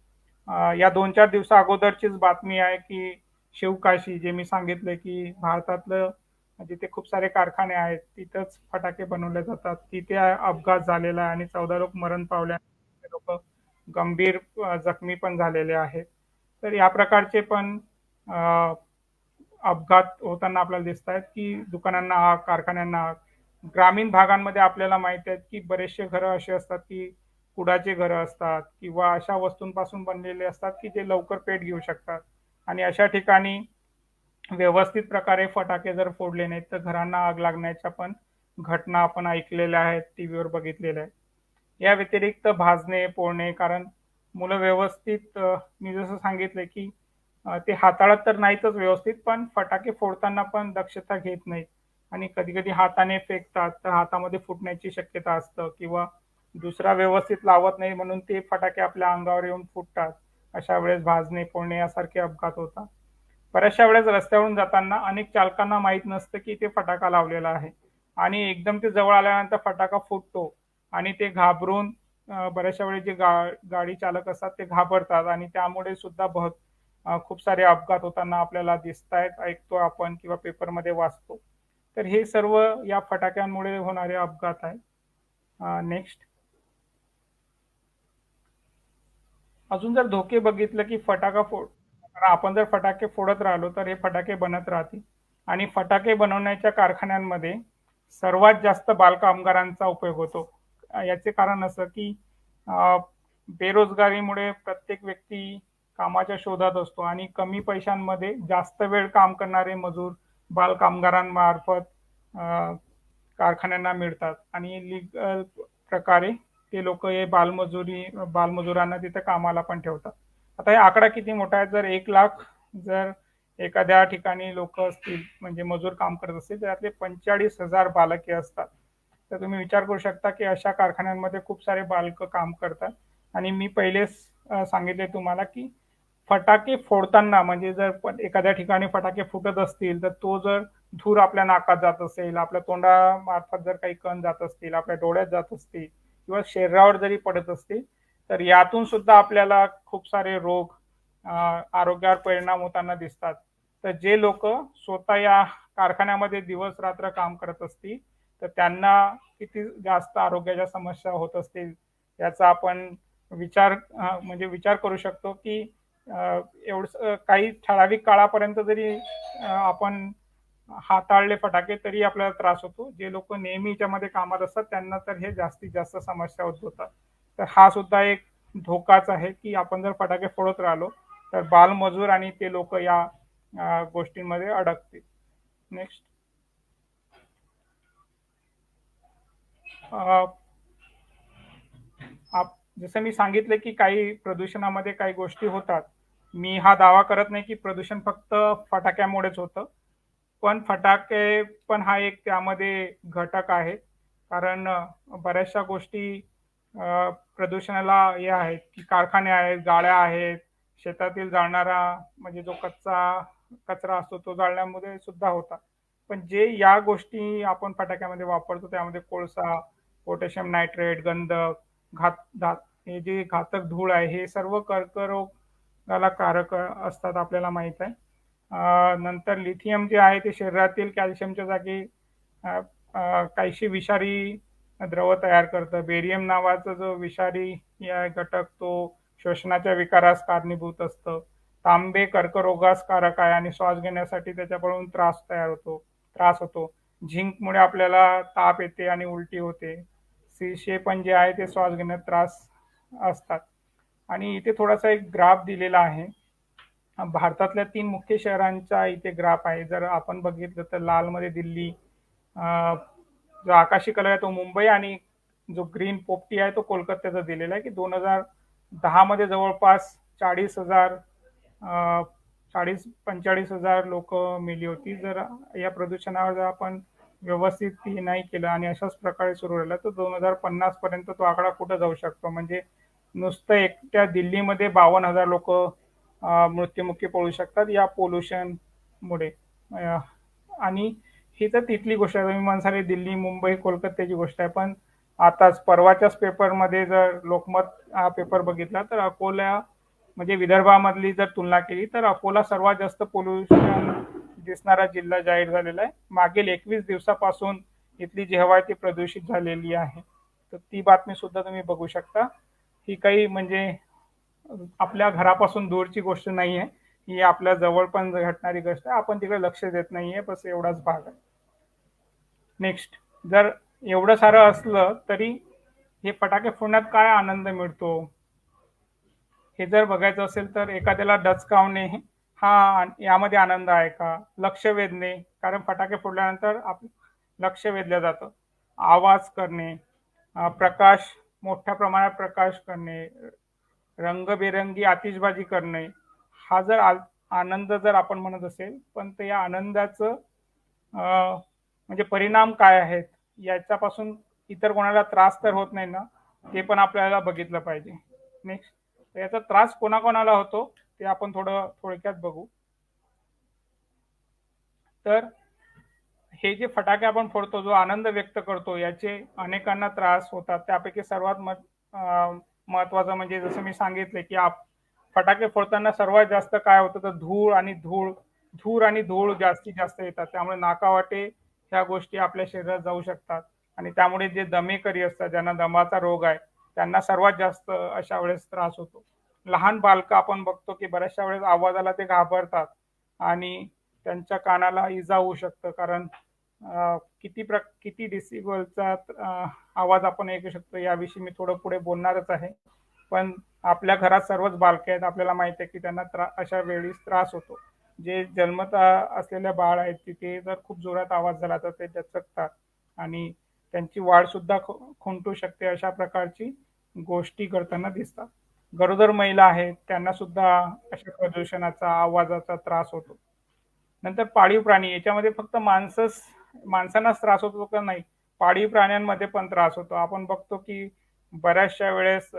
या 2-4 दिवसा अगोदरचीच बातमी आहे की शिवकाशी, जे मी सांगितलं की भारतातलं जिथे खूप सारे कारखाने आहेत तिथंच फटाके बनवले जातात. तिथे अपघात झालेला आहे आणि 14 लोक मरण पावले, लोक गंभीर जखमी पण झालेले आहेत. तर या प्रकारचे पण अ, अपघात होताना आपल्याला दिसत आहेत, की दुकानांना आग, कारखान्यांना आग. ग्रामीण भागांमध्ये आपल्याला माहिती आहे, की बरेचसे घरं अशी असतात, की कुडाचे घरं असतात किंवा अशा वस्तूंपासून बनलेले असतात, की जे लवकर पेट घेऊ शकतात. आणि अशा ठिकाणी व्यवस्थित प्रकारे फटाके जर फोडले नाहीत, तर घरांना आग लागण्याच्या पण घटना आपण ऐकलेल्या आहेत, टीव्हीवर बघितलेल्या आहेत. या व्यतिरिक्त भाजणे, पोळणे, कारण मुलं व्यवस्थित मी जसं सांगितलं, की ते हाताळत तर नाहीतच व्यवस्थित, पण फटाके फोडताना पण दक्षता घेत नाहीत आणि कधी-कधी हाताने फेकतात, तर हातामध्ये फुटण्याची शक्यता असतं किंवा दुसरा व्यवस्थित लावत नाही म्हणून ते फटाके आपल्या अंगावर येऊन फुटतात. अशा वेळेस भाजणे, फोडणे यासारखे अपघात होतात. बऱ्याचशा वेळेस रस्त्यावरून जाताना अनेक चालकांना माहीत नसतं, की ते फटाका लावलेला आहे आणि एकदम ते जवळ आल्यानंतर फटाका फुटतो आणि ते घाबरून बऱ्याचशा वेळी जे गाडी चालक असतात ते घाबरतात आणि त्यामुळे सुद्धा खूप सारे अपघात होताना आपल्याला दिसतायत, ऐकतो आपण किंवा पेपरमध्ये वाचतो. तर हे सर्व या फटाक्यांमुळे होणारे अपघात आहेत. नेक्स्ट. अजून जर धोके बघितलं, की कारण आपण जर फटाके फोडत राहिलो तर हे फटाके बनत राहतील आणि फटाके बनवण्याच्या कारखान्यांमध्ये सर्वात जास्त बालकामगारांचा उपयोग होतो. याचे कारण असं, की अ, बेरोजगारीमुळे प्रत्येक व्यक्ती कामाच्या शोधात असतो आणि कमी पैशांमध्ये जास्त वेळ काम करणारे मजूर बालकामगारांमार्फत अ, कारखान्यांना मिळतात आणि लीगल प्रकारे ते लोक हे बालमजुरांना तिथे कामाला पण ठेवतात. आता हे आकडा किती मोठा आहे, जर 1 लाख जर एखाद्या ठिकाणी लोक असतील म्हणजे मजूर काम करत असतील, तर त्यातले 45,000 बालके असतात. तर तुम्ही विचार करू शकता, की अशा कारखान्यांमध्ये खूप सारे बालकं काम करतात आणि मी पहिलेच सांगितले तुम्हाला, की फटाके फोडताना म्हणजे जर एखाद्या ठिकाणी फटाके फुटत असतील, तर तो जर धूर आपल्या नाकात जात असेल, आपल्या तोंडामार्फत जर काही कण जात असतील, आपल्या डोळ्यात जात असतील किंवा शरीरावर जरी पडत असतील, तर यातून सुद्धा आपल्याला खूप सारे रोग आरोग्यावर परिणाम होताना दिसतात. तर जे लोक स्वतः या कारखान्यामध्ये दिवस रात्र काम करत असतील, तर त्यांना किती जास्त आरोग्याच्या समस्या होत असतील याचा आपण म्हणजे विचार करू शकतो, की एवढं काही ठराविक काळापर्यंत जरी आपण हाताळले फटाके तरी आपल्याला त्रास होतो. जे लोक नेहमी याच्यामध्ये कामात असतात त्यांना तर हे जास्तीत जास्त समस्या उद्भवतात. तर हा सुद्धा एक धोकाच आहे, की आपण जर फटाके फोडत राहिलो तर बालमजूर आणि ते लोक या गोष्टींमध्ये अडकतील. नेक्स्ट. जसं मी सांगितलं, की काही प्रदूषणामध्ये काही गोष्टी होतात. मी हा दावा करत नाही, की प्रदूषण फक्त फटाक्यामुळेच होतं. पण फटाके पण हा एक त्यामध्ये घटक आहे. कारण बऱ्याचशा गोष्टी प्रदूषणाला हे आहेत, की कारखाने आहेत, गाड्या आहेत, शेतातील जाळणारा म्हणजे जो कचरा असतो तो जाळण्यामुळे सुद्धा होतात. पण जे या गोष्टी आपण फटाक्यामध्ये वापरतो त्यामध्ये कोळसा, पोटॅशियम नायट्रेट, गंधक, घात घात हे जे घातक धूळ आहे हे सर्व कर्करोगाला कारक असतात आपल्याला माहीत आहे. नंतर लिथियम जे आहे ते शरीरातील कॅल्शियमच्या जागी अ, काहीशी विषारी द्रव तयार करतं. बेरियम नावाचा जो विषारी या घटक तो श्वसनाच्या विकारास कारणीभूत असतं. तांबे कर्करोगास कारक आहे आणि श्वास घेण्यासाठी त्याच्याकडून त्रास होतो. झिंकमुळे आपल्याला ताप येते आणि उलटी होते. सीशे पण जे आहे ते श्वास घेण्यात त्रास असतात. आणि इथे थोडासा एक ग्राफ दिलेला आहे. भारतातल्या 3 मुख्य शहरांचा इथे ग्राफ आहे. जर आपण बघितलं तर लालमध्ये दिल्ली, जो आकाशी कलर आहे तो मुंबई आणि जो ग्रीन पोपटी आहे तो कोलकात्याचा दिलेला आहे, की 2010 मध्ये जवळपास 40,000 40-45,000 लोक मेली होती. जर या प्रदूषणावर जर आपण व्यवस्थित हे नाही केलं आणि अशाच प्रकारे सुरू राहिलं तर 2050 पर्यंत तो आकडा कुठं जाऊ शकतो. म्हणजे नुसतं एकट्या दिल्लीमध्ये 52,000 लोक मृत्युमुखी पडू शकतात या पोल्युशनमुळे. आणि ही तर तिथली गोष्ट आहे. तुम्ही म्हणसाल दिल्ली, मुंबई, कोलकात्याची गोष्ट आहे. पण आताच परवाच्याच पेपरमध्ये जर लोकमत हा पेपर बघितला तर अकोला म्हणजे विदर्भामधली जर तुलना केली तर अकोला सर्वात जास्त पोल्युशन दिसणारा जिल्हा जाहीर झालेला आहे. मागील 21 दिवसापासून इथली जी हवा आहे ती प्रदूषित झालेली आहे. तर ती बातमी सुद्धा तुम्ही बघू शकता. ही काही म्हणजे आपल्या घरापासून दूरची गोष्ट नाही आहे, ही आपल्या जवळ पण घडणारी गोष्ट आहे. आपण तिकडे लक्ष देत नाहीये, बस एवढाच भाग आहे. नेक्स्ट, जर एवढं सारं असलं तरी हे फटाके फोडण्यात काय आनंद मिळतो हे जर बघायचं असेल तर एखाद्याला डचकावणे हा यामध्ये आनंद आहे का? लक्ष वेधणे, कारण फटाके फोडल्यानंतर लक्ष वेधलं जातं. आवाज करणे, प्रकाश, मोठ्या प्रमाणात प्रकाश करणे, रंगबेरंगी आतिषबाजी करणे, हा जर आनंद जर आपण म्हणत असेल, पण ते या आनंदाचं म्हणजे परिणाम काय आहेत याच्यापासून इतर कोणाला त्रास तर होत नाही ना, ते पण आपल्याला बघितलं पाहिजे. नेक्स्ट, तर याचा त्रास कोणाकोणाला होतो ते आपण थोडक्यात बघू. तर हे जे फटाके आपण फोडतो, जो आनंद व्यक्त करतो, याचे अनेकांना त्रास होतात. त्यापैकी सर्वात महत्वाचं म्हणजे जसं मी सांगितले की फटाके फोडताना सर्वात जास्त काय होतं तर धूर आणि धूळ जास्तीत जास्त येतात. त्यामुळे नाकावाटे ह्या गोष्टी आपल्या शरीरात जाऊ शकतात आणि त्यामुळे जे दमेकरी असतात, ज्यांना दमाचा रोग आहे, त्यांना सर्वात जास्त अशा वेळेस त्रास होतो. लहान बालकं आपण बघतो की बऱ्याचशा वेळेस आवाजाला ते घाबरतात आणि त्यांच्या कानाला इजा होऊ शकतं, कारण किती डेसिबलचा आवाज आपण ऐकू शकतो याविषयी मी थोडं पुढे बोलणारच आहे. पण आपल्या घरात सर्वच बालके आहेत, आपल्याला माहिती आहे की त्यांना अशा वेळी त्रास होतो. जे जन्मता असलेल्या बाळ आहेत तिथे जर खूप जोरात आवाज झाला तर ते दचकतात आणि त्यांची वाढ सुद्धा खुंटू शकते. अशा प्रकारची गोष्टी करताना दिसतात. गरोदर महिला आहेत त्यांना सुद्धा अशा प्रदूषणाचा, आवाजाचा त्रास होतो. नंतर पाळीव प्राणी, याच्यामध्ये फक्त माणसांनाच त्रास होतो का नाही, पाळीव प्राण्यांमध्ये पण त्रास होतो. आपण बघतो की बऱ्याचशा वेळेस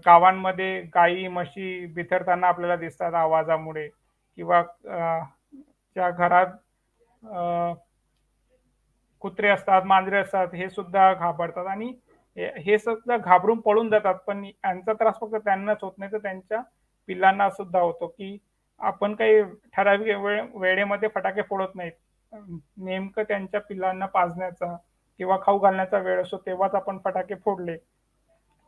गावांमध्ये गायी म्हशी बिथरताना आपल्याला दिसतात आवाजामुळे, किंवा ज्या घरात कुत्रे असतात, मांजरे असतात, हे सुद्धा घाबरतात आणि हे सुद्धा घाबरून पळून जातात. पण यांचा त्रास फक्त त्यांनाच होत नाही तर त्यांच्या पिल्लांना सुद्धा होतो. की आपण काही ठराविक वेळेमध्ये फटाके फोडत नाहीत, नेमकं त्यांच्या पिल्लांना पाजण्याचा किंवा खाऊ घालण्याचा वेळ असतो तेव्हाच आपण फटाके फोडले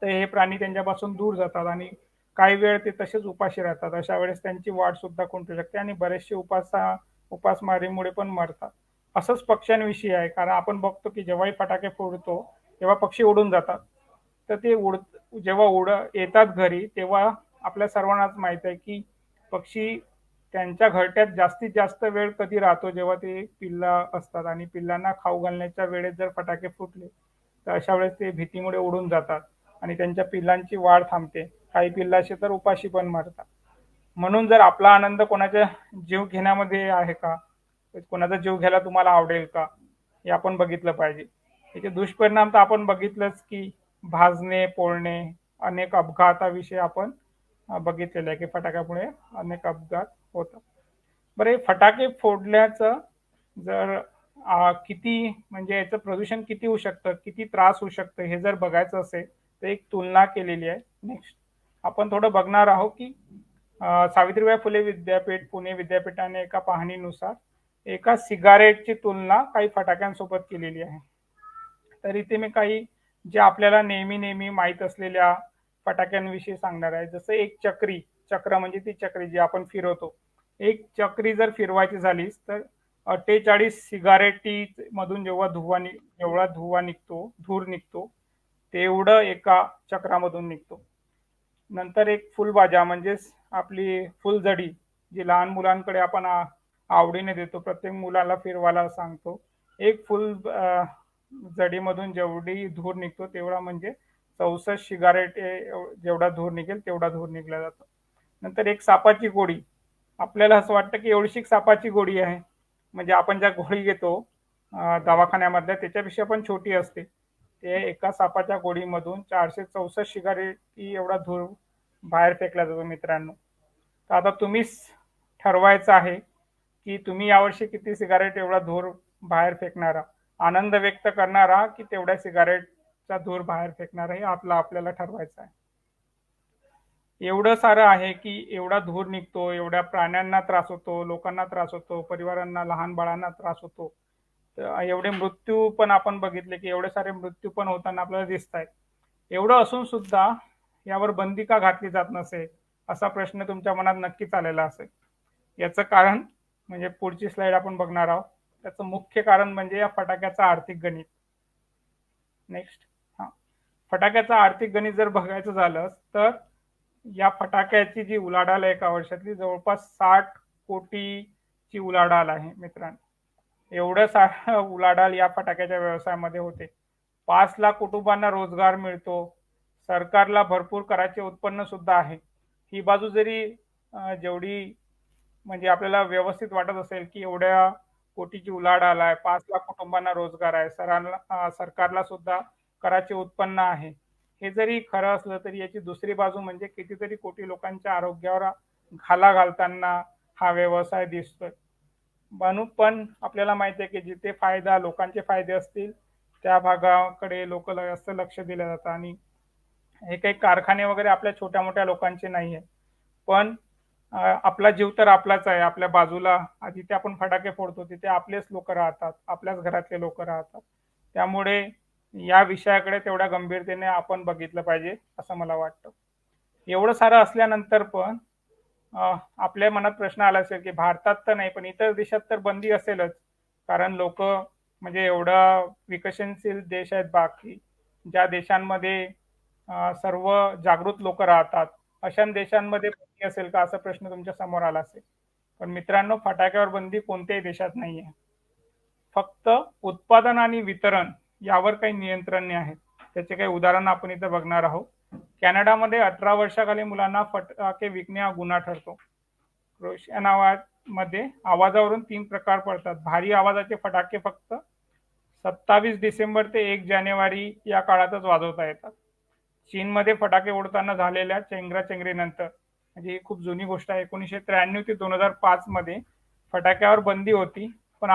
तर हे प्राणी त्यांच्यापासून दूर जातात आणि काही वेळ ते तसेच उपाशी राहतात. अशा वेळेस त्यांची वाढ सुद्धा खुंटू शकते आणि बरेचसे उपासमारीमुळे पण मरतात. असंच पक्ष्यांविषयी आहे, कारण आपण बघतो की जेव्हाही फटाके फोडतो तेव्हा पक्षी उडून जातात. तर ते जेव्हा येतात घरी तेव्हा आपल्या सर्वांनाच माहित आहे की पक्षी त्यांच्या घरट्यात जास्तीत जास्त वेळ कधी राहतो, जेव्हा ते पिल्ला असतात आणि पिल्लांना खाऊ घालण्याच्या वेळेत जर फटाके फुटले तर अशा वेळेस ते भीतीमुळे उडून जातात आणि त्यांच्या पिल्लांची वाढ थांबते. काही पिल्लाशी तर उपाशी पण मरतात. म्हणून जर आपला आनंद कोणाच्या जीव घेण्यामध्ये आहे का, कोणाचा जीव घ्यायला तुम्हाला आवडेल का, हे आपण बघितलं पाहिजे. याचे दुष्परिणाम तर आपण बघितलंच की भाजणे, पोळणे, अनेक अपघाताविषयी आपण बघितलेलं आहे की फटाक्यामुळे अनेक अपघात होतात. बरं, हे फटाके फोडल्याचं जर किती म्हणजे याचं प्रदूषण किती होऊ शकतं, किती त्रास होऊ शकतं हे जर बघायचं असेल तर एक तुलना केलेली आहे. नेक्स्ट आपण थोडं बघणार आहोत की सावित्रीबाई फुले विद्यापीठ, पुणे विद्यापीठाने एका पाहणीनुसार एका सिगारेटची तुलना काही फटाक्यांसोबत केलेली आहे. तर इथे मी काही जे आपल्याला नेहमी माहीत असलेल्या फटाक्यांविषयी सांगणार आहे. जसं एक चक्र म्हणजे ती चक्री जी आपण फिरवतो, एक चक्री जर फिरवायची झालीस तर 48 सिगारेटी मधून जेवढा धूर निघतो तेवढं एका चक्रामधून निघतो. नंतर एक फुलबाजा म्हणजेच आपली फुलझडी जी लहान मुलांकडे आपण आवडीने देतो, प्रत्येक मुलाला फिरवायला सांगतो, एक जडीमधून जेवढी धूर निघतो तेवढा म्हणजे 64 सिगारेट जेवढा धूर निघेल तेवढा धूर निघला जातो. नंतर एक सापाची गोळी, आपल्याला असं वाटतं की एवढीशी सापाची गोळी आहे, म्हणजे आपण ज्या गोळी घेतो दवाखान्यामधल्या त्याच्यापेक्षा पण छोटी असते. ते एका सापाच्या गोळीमधून 464 सिगारेट एवढा धूर बाहेर फेकला जातो मित्रांनो. तर आता तुम्हीच ठरवायचं आहे की तुम्ही यावर्षी किती सिगारेट एवढा धूर बाहेर फेकणारा, आनंद व्यक्त करणारा की तेवढ्या सिगारेटचा धूर बाहेर फेकणारा, हे आपल्याला ठरवायचं आहे. एवढं सारं आहे की एवढा धूर निघतो, एवढ्या प्राण्यांना त्रास होतो, लोकांना त्रास होतो, परिवारांना, लहान बाळांना त्रास होतो. तर एवढे मृत्यू पण आपण बघितले की एवढे सारे मृत्यू पण होताना आपल्याला दिसत आहेत. एवढं असून सुद्धा यावर बंदी का घातली जात नसेल असा प्रश्न तुमच्या मनात नक्कीच आलेला असेल. याचं कारण म्हणजे पुढची स्लाइड आपण बघणार आहोत. त्याचं मुख्य कारण म्हणजे या फटाक्याचं आर्थिक गणित. नेक्स्ट. हा, फटाक्याचं आर्थिक गणित जर बघायचं झालं तर या फटाक्याची जी उलाढाल आहे एका वर्षातली जवळपास 60 कोटीची उलाढाल आहे मित्रांनो. एवढं सारं उलाढाल या फटाक्याच्या व्यवसायामध्ये होते. 5 लाख कुटुंबांना रोजगार मिळतो. सरकारला भरपूर कराचे उत्पन्न सुद्धा आहे. ही बाजू जरी जेवढी म्हणजे आपल्याला व्यवस्थित वाटत असेल की एवढ्या कोटीची उलाढाल आहे, 5 लाख कुटुंबांना रोजगार आहे, सरकारला सुद्धा कराचे उत्पन्न आहे, हे जरी खरं असलं तरी याची दुसरी बाजू म्हणजे कितीतरी कोटी लोकांच्या आरोग्यावर घाला घालताना हा व्यवसाय दिसतोय. म्हणून पण आपल्याला माहिती आहे की जिथे फायदा लोकांचे फायदे असतील त्या भागाकडे लोक जास्त लक्ष दिलं जातं. आणि हे काही कारखाने वगैरे आपल्या छोट्या मोठ्या लोकांचे नाही आहे, पण आपला जीव तर आपलाच आहे. आपल्या बाजूला जिथे आपण फटाके फोडतो तिथे आपलेच लोक राहतात, आपल्याच घरातले लोक राहतात. त्यामुळे या विषयाकडे तेवढ्या गंभीरतेने आपण बघितलं पाहिजे असं मला वाटतं. एवढं सारं असल्यानंतर पण आपल्या मनात प्रश्न आला असेल की भारतात तर नाही पण इतर देशात तर बंदी असेलच, कारण लोक म्हणजे एवढा विकसनशील देश आहेत बाकी ज्या देशांमध्ये सर्व जागृत लोक राहतात, अशा देशांमध्ये बंदी असेल का असा प्रश्न तुमच्या समोर आला असेल. पण मित्रांनो, फटाक्यावर बंदी कोणत्याही देशात नाही आहे. फक्त उत्पादन आणि वितरण यावर काही नियंत्रण आहेत. त्याचे काही उदाहरण आपण इथे बघणार आहोत. कॅनडामध्ये 18 वर्षाखालील मुलांना फटाके विकणे हा गुन्हा ठरतो. क्रोएशिया नावामध्ये आवाजावरून 3 प्रकार पडतात. भारी आवाजाचे फटाके फक्त 27 डिसेंबर ते 1 जानेवारी या काळातच वाजवता येतात. चीनमध्ये फटाके उडताना झालेल्या चेंगराचेंगरीनंतर, म्हणजे ही खूप जुनी गोष्ट आहे, 1993 ते 2005 मध्ये फटाक्यावर बंदी होती. पण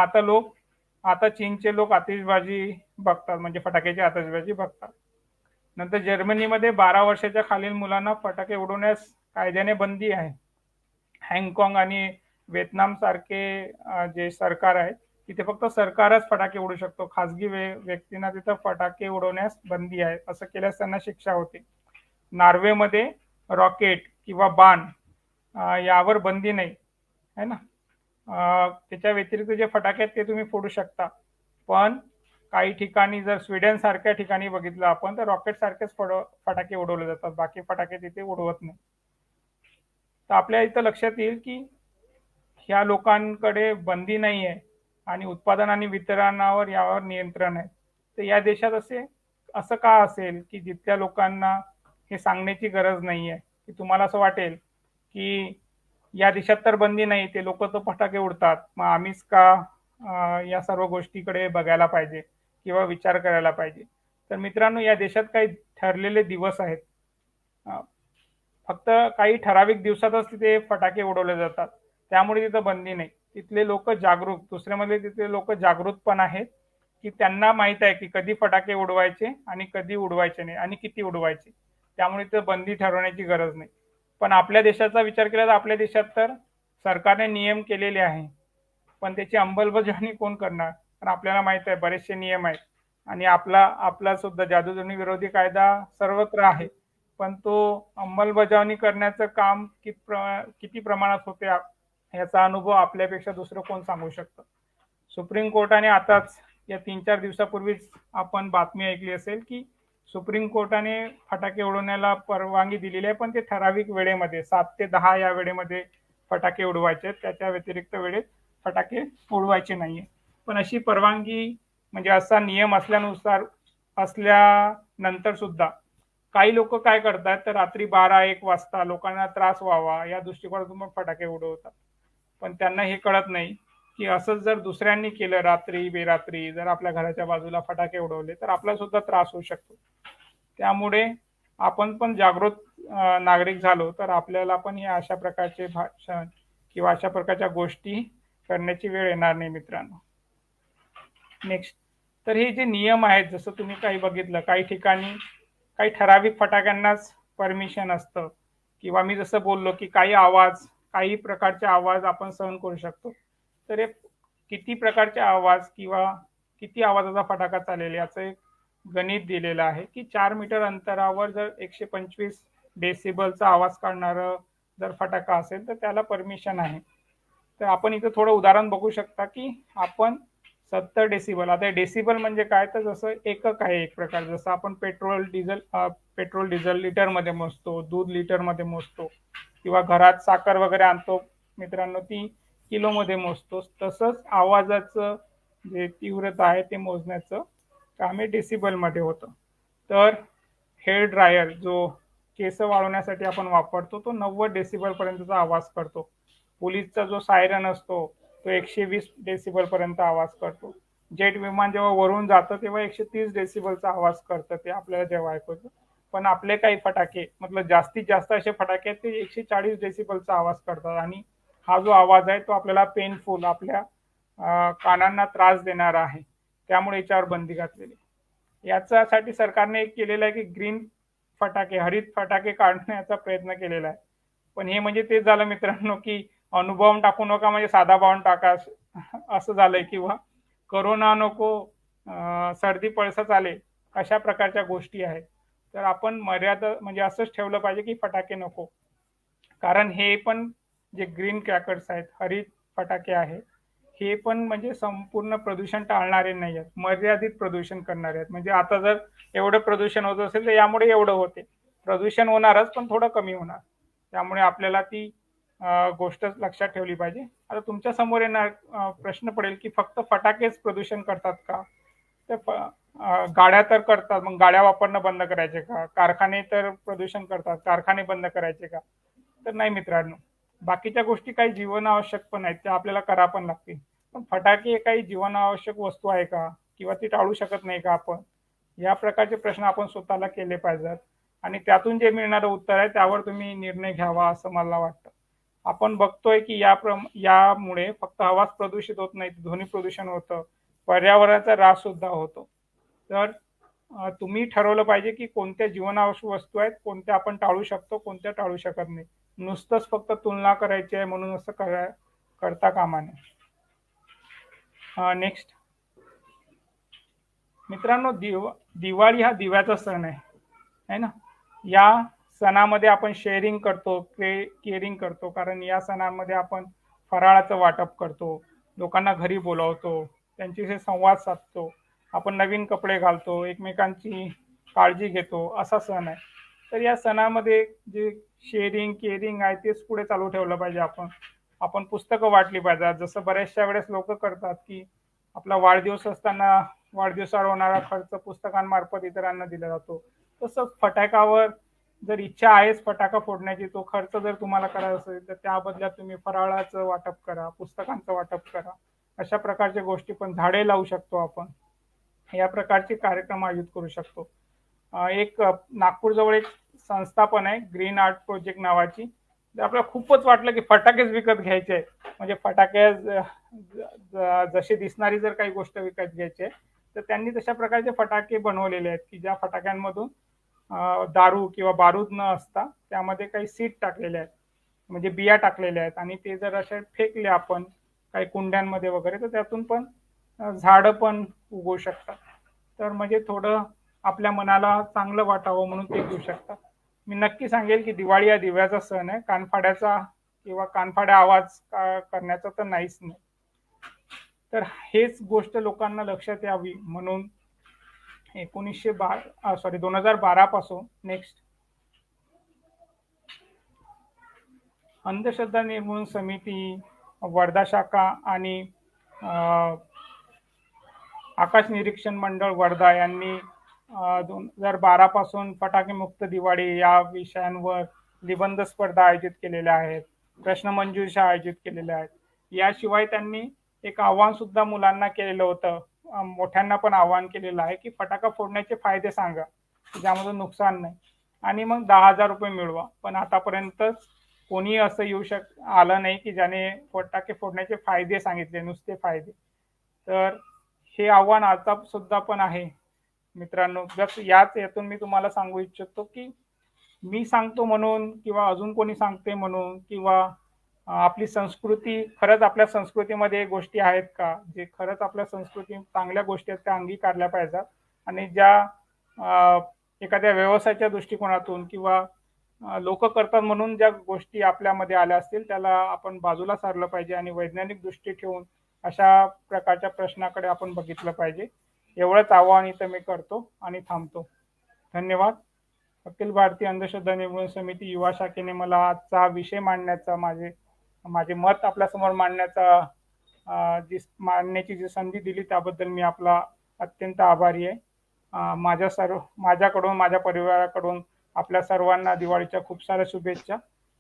आता चीनचे लोक आतिषबाजी बघतात, म्हणजे फटाक्याची आतिषबाजी बघतात. नंतर जर्मनीमध्ये 12 वर्षाच्या खालील मुलांना फटाके उडवण्यास कायद्याने बंदी आहे. हाँगकाँग आणि व्हिएतनाम सारखे जे सरकार आहे तिथे फक्त सरकारच फटाके उडवू शकतो. खासगी व्यक्तींना तिथं फटाके उडवण्यास बंदी आहे. असं केल्यास त्यांना शिक्षा होते. नॉर्वेमध्ये रॉकेट किंवा बाण यावर बंदी नाही है ना. त्याच्या व्यतिरिक्त जे फटाके आहेत ते तुम्ही फोडू शकता. पण काही ठिकाणी जर स्वीडन सारख्या ठिकाणी बघितलं आपण तर रॉकेट सारखेच फटाके उडवले जातात, बाकी फटाके तिथे उडवत नाही. तर आपल्या इथं लक्षात येईल की ह्या लोकांकडे बंदी नाही आहे आणि उत्पादन आणि वितरणावर यावर नियंत्रण आहे. तर या देशात असं का असेल की जिथल्या लोकांना हे सांगण्याची गरज नाही आहे, की तुम्हाला असं वाटेल की या देशात तर बंदी नाही, ते लोक तर फटाके उडतात, मग आम्हीच का या सर्व गोष्टीकडे बघायला पाहिजे किंवा विचार करायला पाहिजे. तर मित्रांनो, या देशात काही ठरलेले दिवस आहेत. फक्त काही ठराविक दिवसातच तिथे फटाके उडवले जातात, त्यामुळे तिथं बंदी नाही. तिथले लोक जागरूक, दुसऱ्यामध्ये तिथले लोक जागृत पण आहेत की त्यांना माहित आहे की कधी फटाके उडवायचे आणि कधी उडवायचे नाही आणि किती उडवायचे. त्यामुळे तिथं बंदी ठरवण्याची गरज नाही. पण आपल्या देशाचा विचार केला तर आपल्या देशात तर सरकारने नियम केलेले आहे, पण त्याची अंमलबजावणी कोण करणार. कारण आपल्याला माहित आहे बरेचसे नियम आहेत आणि आपला सुद्धा जादूटोणी विरोधी कायदा सर्वत्र आहे, पण तो अंमलबजावणी करण्याचं काम किती प्रमाणात होते याचा अनुभव आपल्यापेक्षा दुसरं कोण सांगू शकतं. सुप्रीम कोर्टाने आताच या 3-4 दिवसापूर्वीच आपण बातमी ऐकली असेल की सुप्रीम कोर्टाने फटाके उडवण्याला परवानगी दिलेली आहे, पण ते ठराविक वेळेमध्ये 7 ते 10 या वेळेमध्ये फटाके उडवायचे, त्याच्या व्यतिरिक्त वेळेत फटाके उडवायचे नाहीये. पण अशी परवानगी म्हणजे असा नियम असल्यानंतर सुद्धा काही लोक काय करतात तर रात्री 12-1 वाजता लोकांना त्रास व्हावा या दृष्टिकोनातून मग फटाके उडवतात. पण त्यांना हे कळत नाही की असंच जर दुसऱ्यांनी केलं रात्री बेरात्री, जर आपल्या घराच्या बाजूला फटाके उडवले तर आपला सुद्धा त्रास होऊ शकतो. त्यामुळे आपण पण जागृत नागरिक झालो तर आपल्याला पण या अशा प्रकारचे भाषण किंवा अशा प्रकारच्या गोष्टी करण्याची वेळ येणार नाही मित्रांनो. नेक्स्ट. तर हे जे नियम आहेत, जसं तुम्ही काही बघितलं, काही ठिकाणी काही ठराविक फटाक्यांनाच परमिशन असतं, किंवा मी जसं बोललो की काही प्रकारचे आवाज आपण सहन करू शकतो. तर हे किती प्रकारचे आवाज किंवा किती आवाजाचा फटाका चालेल याचं एक गणित दिलेलं आहे की 4 मीटर अंतरावर जर 125 डेसिबलचा आवाज काढणारं जर फटाका असेल तर त्याला परमिशन आहे. तर आपण इथं थोडं उदाहरण बघू शकता की आपण 70 डेसिबल, आता डेसिबल म्हणजे काय, तर जसं एकक आहे एक प्रकार, जसं आपण पेट्रोल डिझेल लिटरमध्ये मोजतो, दूध लिटरमध्ये मोजतो किंवा घरात साखर वगैरे आणतो मित्रांनो ती किलोमध्ये मोजतो, तसंच आवाजाचं जे तीव्रता आहे ते मोजण्याचं काम हे डेसिबलमध्ये होतं. तर हेअर ड्रायर जो केस वाळवण्यासाठी आपण वापरतो तो 90 डेसिबल पर्यंतचा आवाज करतो. पोलीसचा जो सायरन असतो तो 120 डेसिबल पर्यंत आवाज करतो. जेट विमान जेव्हा वरून जातं तेव्हा 130 डेसिबलचा आवाज करतं ते आपल्याला जेव्हा ऐकू येतं. पण आपले काही फटाके मतलब जास्तीत जास्त असे फटाके आहेत ते 140 डेसिबलचा आवाज करतात आणि हा जो आवाज आहे तो आपल्याला पेनफुल, आपल्या कानांना त्रास देणारा आहे. त्यामुळे याच्यावर बंदी घातलेली. याच्यासाठी सरकारने एक केलेलं आहे की ग्रीन फटाके, हरित फटाके काढण्याचा प्रयत्न केलेला आहे. पण हे म्हणजे तेच झालं मित्रांनो की अणुबॉम्ब टाकू नका म्हणजे साधा बॉम्ब टाका असं झालंय, किंवा करोना नको सर्दी पळसा आले अशा प्रकारच्या गोष्टी आहेत. तर आपण मर्यादा म्हणजे असंच ठेवलं पाहिजे की फटाके नको, कारण हे पण जे ग्रीन क्रॅकर्स आहेत, हरित फटाके आहे, हे पण म्हणजे संपूर्ण प्रदूषण टाळणारे नाही आहेत, मर्यादित प्रदूषण करणारे आहेत. म्हणजे आता जर एवढं प्रदूषण होत असेल तर यामुळे एवढं होते, प्रदूषण होणारच पण थोडं कमी होणार. त्यामुळे आपल्याला ती गोष्ट लक्षात ठेवली पाहिजे. आता तुमच्या समोर येणार प्रश्न पडेल की फक्त फटाकेच प्रदूषण करतात का? तर गाड्या तर करतात, मग गाड्या वापरणं बंद करायचे का? कारखाने तर प्रदूषण करतात, कारखाने बंद करायचे का? तर नाही मित्रांनो, बाकीच्या गोष्टी काही जीवनावश्यक पण आहेत, त्या आपल्याला करा पण लागतील. पण फटाके काही जीवनावश्यक वस्तू आहे का? किंवा ती टाळू शकत नाही का आपण? या प्रकारचे प्रश्न आपण स्वतःला केले पाहिजेत आणि त्यातून जे मिळणारं उत्तर आहे त्यावर तुम्ही निर्णय घ्यावा असं मला वाटतं. आपण बघतोय की यामुळे फक्त हवाच प्रदूषित होत नाही, ध्वनी प्रदूषण होतं, पर्यावरणाचा ऱ्हास सुद्धा होतो. तर तुम्ही ठरवलं पाहिजे की कोणत्या जीवनावश्यक वस्तू आहेत, कोणत्या आपण टाळू शकतो, कोणत्या टाळू शकत नाही. नुसतंच फक्त तुलना करायची आहे म्हणून असं करता कामा नये. नेक्स्ट मित्रांनो, दिवाळी हा दिव्याचा सण आहे ना. या सणामध्ये आपण शेअरिंग करतो, केअरिंग करतो, कारण या सणांमध्ये आपण फराळाचं वाटप करतो, लोकांना घरी बोलावतो, त्यांच्याशी संवाद साधतो, आपण नवीन कपडे घालतो, एकमेकांची काळजी घेतो, असा सण आहे. तर या सणामध्ये जे शेअरिंग केअरिंग आहे तेच पुढे चालू ठेवलं पाहिजे. आपण पुस्तकं वाटली पाहिजेत, जसं बऱ्याचशा वेळेस लोक करतात की आपला वाढदिवस असताना वाढदिवसावर होणारा खर्च पुस्तकांमार्फत इतरांना दिला जातो. तसंच फटाक्यावर जर इच्छा आहेच फटाका फोडण्याची, तो खर्च जर तुम्हाला करायचा असेल तर त्या बदल्यात तुम्ही फराळाचं वाटप करा, पुस्तकांचं वाटप करा. अशा प्रकारच्या गोष्टी, पण झाडे लावू शकतो आपण, या प्रकारचे कार्यक्रम आयोजित करू शकतो. एक नागपूरजवळ एक संस्था पण आहे ग्रीन आर्ट प्रोजेक्ट नावाची. जर आपल्याला खूपच वाटलं की फटाकेच विकत घ्यायचे आहे, म्हणजे फटाके जसे दिसणारी जर काही गोष्ट विकत घ्यायची आहे, तर त्यांनी तशा प्रकारचे फटाके बनवलेले आहेत की ज्या फटाक्यांमधून दारू किंवा बारूद न असता त्यामध्ये काही सीड टाकलेले आहेत, म्हणजे बिया टाकलेल्या आहेत, आणि ते जर असे फेकले आपण काही कुंड्यांमध्ये वगैरे तर त्यातून पण झाडं पण उगवू शकतात. तर म्हणजे थोडं आपल्या मनाला चांगलं वाटावं म्हणून ते घेऊ शकतात. मी नक्की सांगेल की दिवाळी हा दिव्याचा सण आहे, कानफाड्याचा किंवा कानफाड्या आवाज करण्याचा तर नाहीच नाही. तर हेच गोष्ट लोकांना लक्षात यावी म्हणून 2012 पासून नेक्स्ट अंधश्रद्धा निर्मूलन समिती, वर्धा शाखा आणि आकाश निरीक्षण मंडळ वर्धा यांनी 2012 पासून फटाके मुक्त दिवाळी या विषयांवर निबंध स्पर्धा आयोजित केलेल्या आहेत, प्रश्नमंजुषा आयोजित केलेल्या आहेत. याशिवाय त्यांनी एक आव्हान सुद्धा मुलांना केलेलं होतं, मोठ्यांना पण आव्हान केलेलं आहे की फटाका फोडण्याचे फायदे सांगा, ज्यामधून नुकसान नाही, आणि मग 10,000 रुपये मिळवा. पण आतापर्यंत कोणी असं आलं नाही की ज्याने फटाके फोडण्याचे फायदे सांगितले, नुसते फायदे. तर हे आव्हान आता सुद्धा पण आहे मित्रांनो. यातून मी तुम्हाला सांगू इच्छितो की मी सांगतो म्हणून किंवा अजून कोणी सांगते म्हणून किंवा आपली संस्कृती खरंच आपल्या संस्कृतीमध्ये गोष्टी आहेत का, जे खरंच आपल्या संस्कृती चांगल्या गोष्टी आहेत त्या अंगीकारल्या पाहिजेत आणि ज्या एखाद्या व्यवसायाच्या दृष्टिकोनातून किंवा लोक करतात म्हणून ज्या गोष्टी आपल्यामध्ये आल्या असतील त्याला आपण बाजूला सारलं पाहिजे आणि वैज्ञानिक दृष्टी ठेवून अशा प्रकारच्या प्रश्नाकडे आपण बघितलं पाहिजे. एवढंच आवाहन इथं मी करतो आणि थांबतो. धन्यवाद. अखिल भारतीय अंधश्रद्धा निर्मूलन समिती युवा शाखेने मला आजचा विषय मांडण्याचा माझे मत आपल्यासमोर मांडण्याचा मांडण्याची जी संधी दिली त्याबद्दल मी आपला अत्यंत आभारी आहे. माझ्याकडून माझ्या परिवाराकडून आपल्या सर्वांना दिवाळीच्या खूप साऱ्या शुभेच्छा.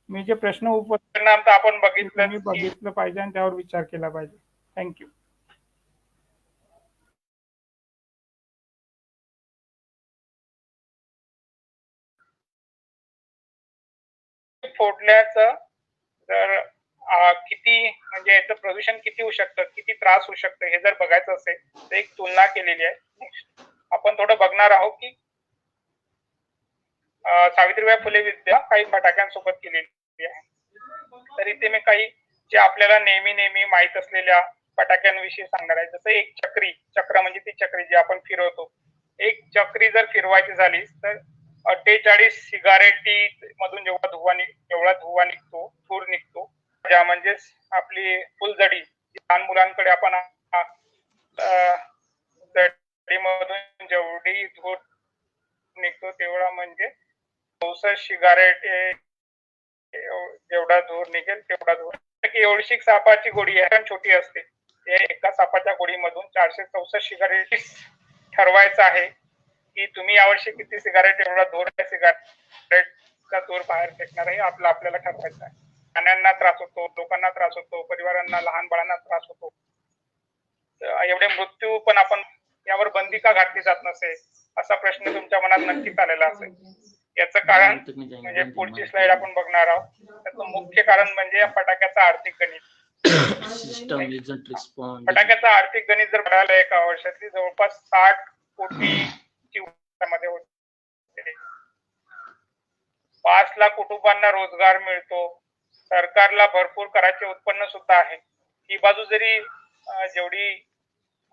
मी जे प्रश्न उपस्थित आपण बघितलं पाहिजे आणि त्यावर विचार केला पाहिजे. थँक्यू. फोडल्याचं जर किती म्हणजे याचं प्रदूषण किती होऊ शकतं, किती त्रास होऊ शकतं हे जर बघायचं असेल तर एक तुलना केलेली आहे. आपण थोडं बघणार आहोत की सावित्रीबाई फुले विद्या काही फटाक्यांसोबत केलेली आहे. तर इथे मी काही जे आपल्याला नेहमी माहित असलेल्या फटाक्यांविषयी सांगणार आहे. जसं एक चक्र म्हणजे ती चक्री जी आपण फिरवतो. एक चक्री जर फिरवायची झाली तर 48 सिगारेटी मधून जेवढा धुवा निघतो, धूर निघतो, ज्या म्हणजे आपली फुलझडी लहान मुलांकडे आपण मधून जेवढी धूर निघतो तेवढा म्हणजे 64 सिगारेट जेवढा धूर निघेल तेवढा धूर. एवढीशी सापाची गोळी आहे, छोटी असते. एका सापाच्या गोळीमधून 464 सिगारेट ठरवायचं आहे की तुम्ही यावर्षी किती सिगारेट एवढा धूर सिगारेटचा धूर बाहेर फेकणार आहे आपल्याला ठरवायचं आहे. प्राण्यांना त्रास होतो, लोकांना त्रास होतो, परिवारांना, लहान बाळांना त्रास होतो. एवढे मृत्यू पण आपण यावर बंदी का घातली जात नसेल असा प्रश्न तुमच्या मनात नक्कीच आलेला असेल. याचं कारण म्हणजे पुढची स्लाइड आपण बघणार आहोत. त्याचं मुख्य कारण म्हणजे फटाक्याचं आर्थिक गणित. फटाक्याचं आर्थिक गणित जर बघायला एका वर्षातली जवळपास 60 कोटी मध्ये होते. 5 लाख कुटुंबांना रोजगार मिळतो. सरकारला भरपूर कराचे उत्पन्न सुद्धा आहे. ही बाजू जरी जेवढी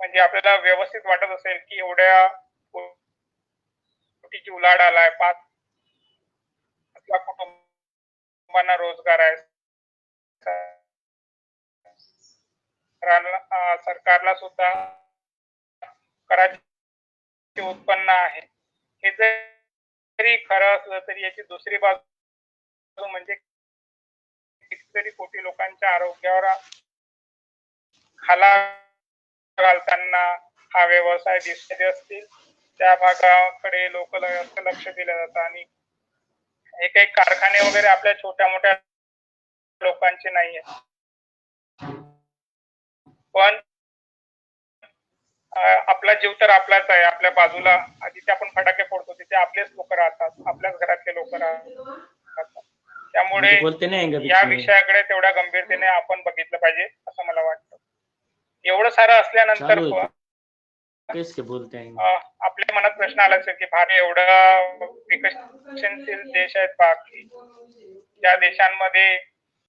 म्हणजे आपल्याला व्यवस्थित वाटत असेल की एवढ्या कोटीची उलाढाल आलाय, 5 लाख कुटुंबांना रोजगार आहे, सरकारला सुद्धा कराचे उत्पन्न आहे. हे जरी खरं असलं तरी याची दुसरी बाजू म्हणजे कितीतरी कोटी लोकांच्या आरोग्यावर खाला घालताना हा व्यवसाय दिसते असतील त्या भागाकडे लोक लक्ष दिलं जातं आणि हे काही कारखाने वगैरे आपल्या छोट्या मोठ्या लोकांचे नाहीये. पण आपला जीव तर आपलाच आहे. आपल्या बाजूला जिथे आपण फटाके फोडतो तिथे आपलेच लोक राहतात, आपल्याच घरातले लोक राहतात. त्यामुळे या विषयाकडे तेवढ्या गंभीरतेने आपण बघितलं पाहिजे असं मला वाटतं. एवढं सारं असल्यानंतर आपल्या मनात प्रश्न आला असेल की भारत एवढा विकसनशील देश आहेत बाकी ज्या देशांमध्ये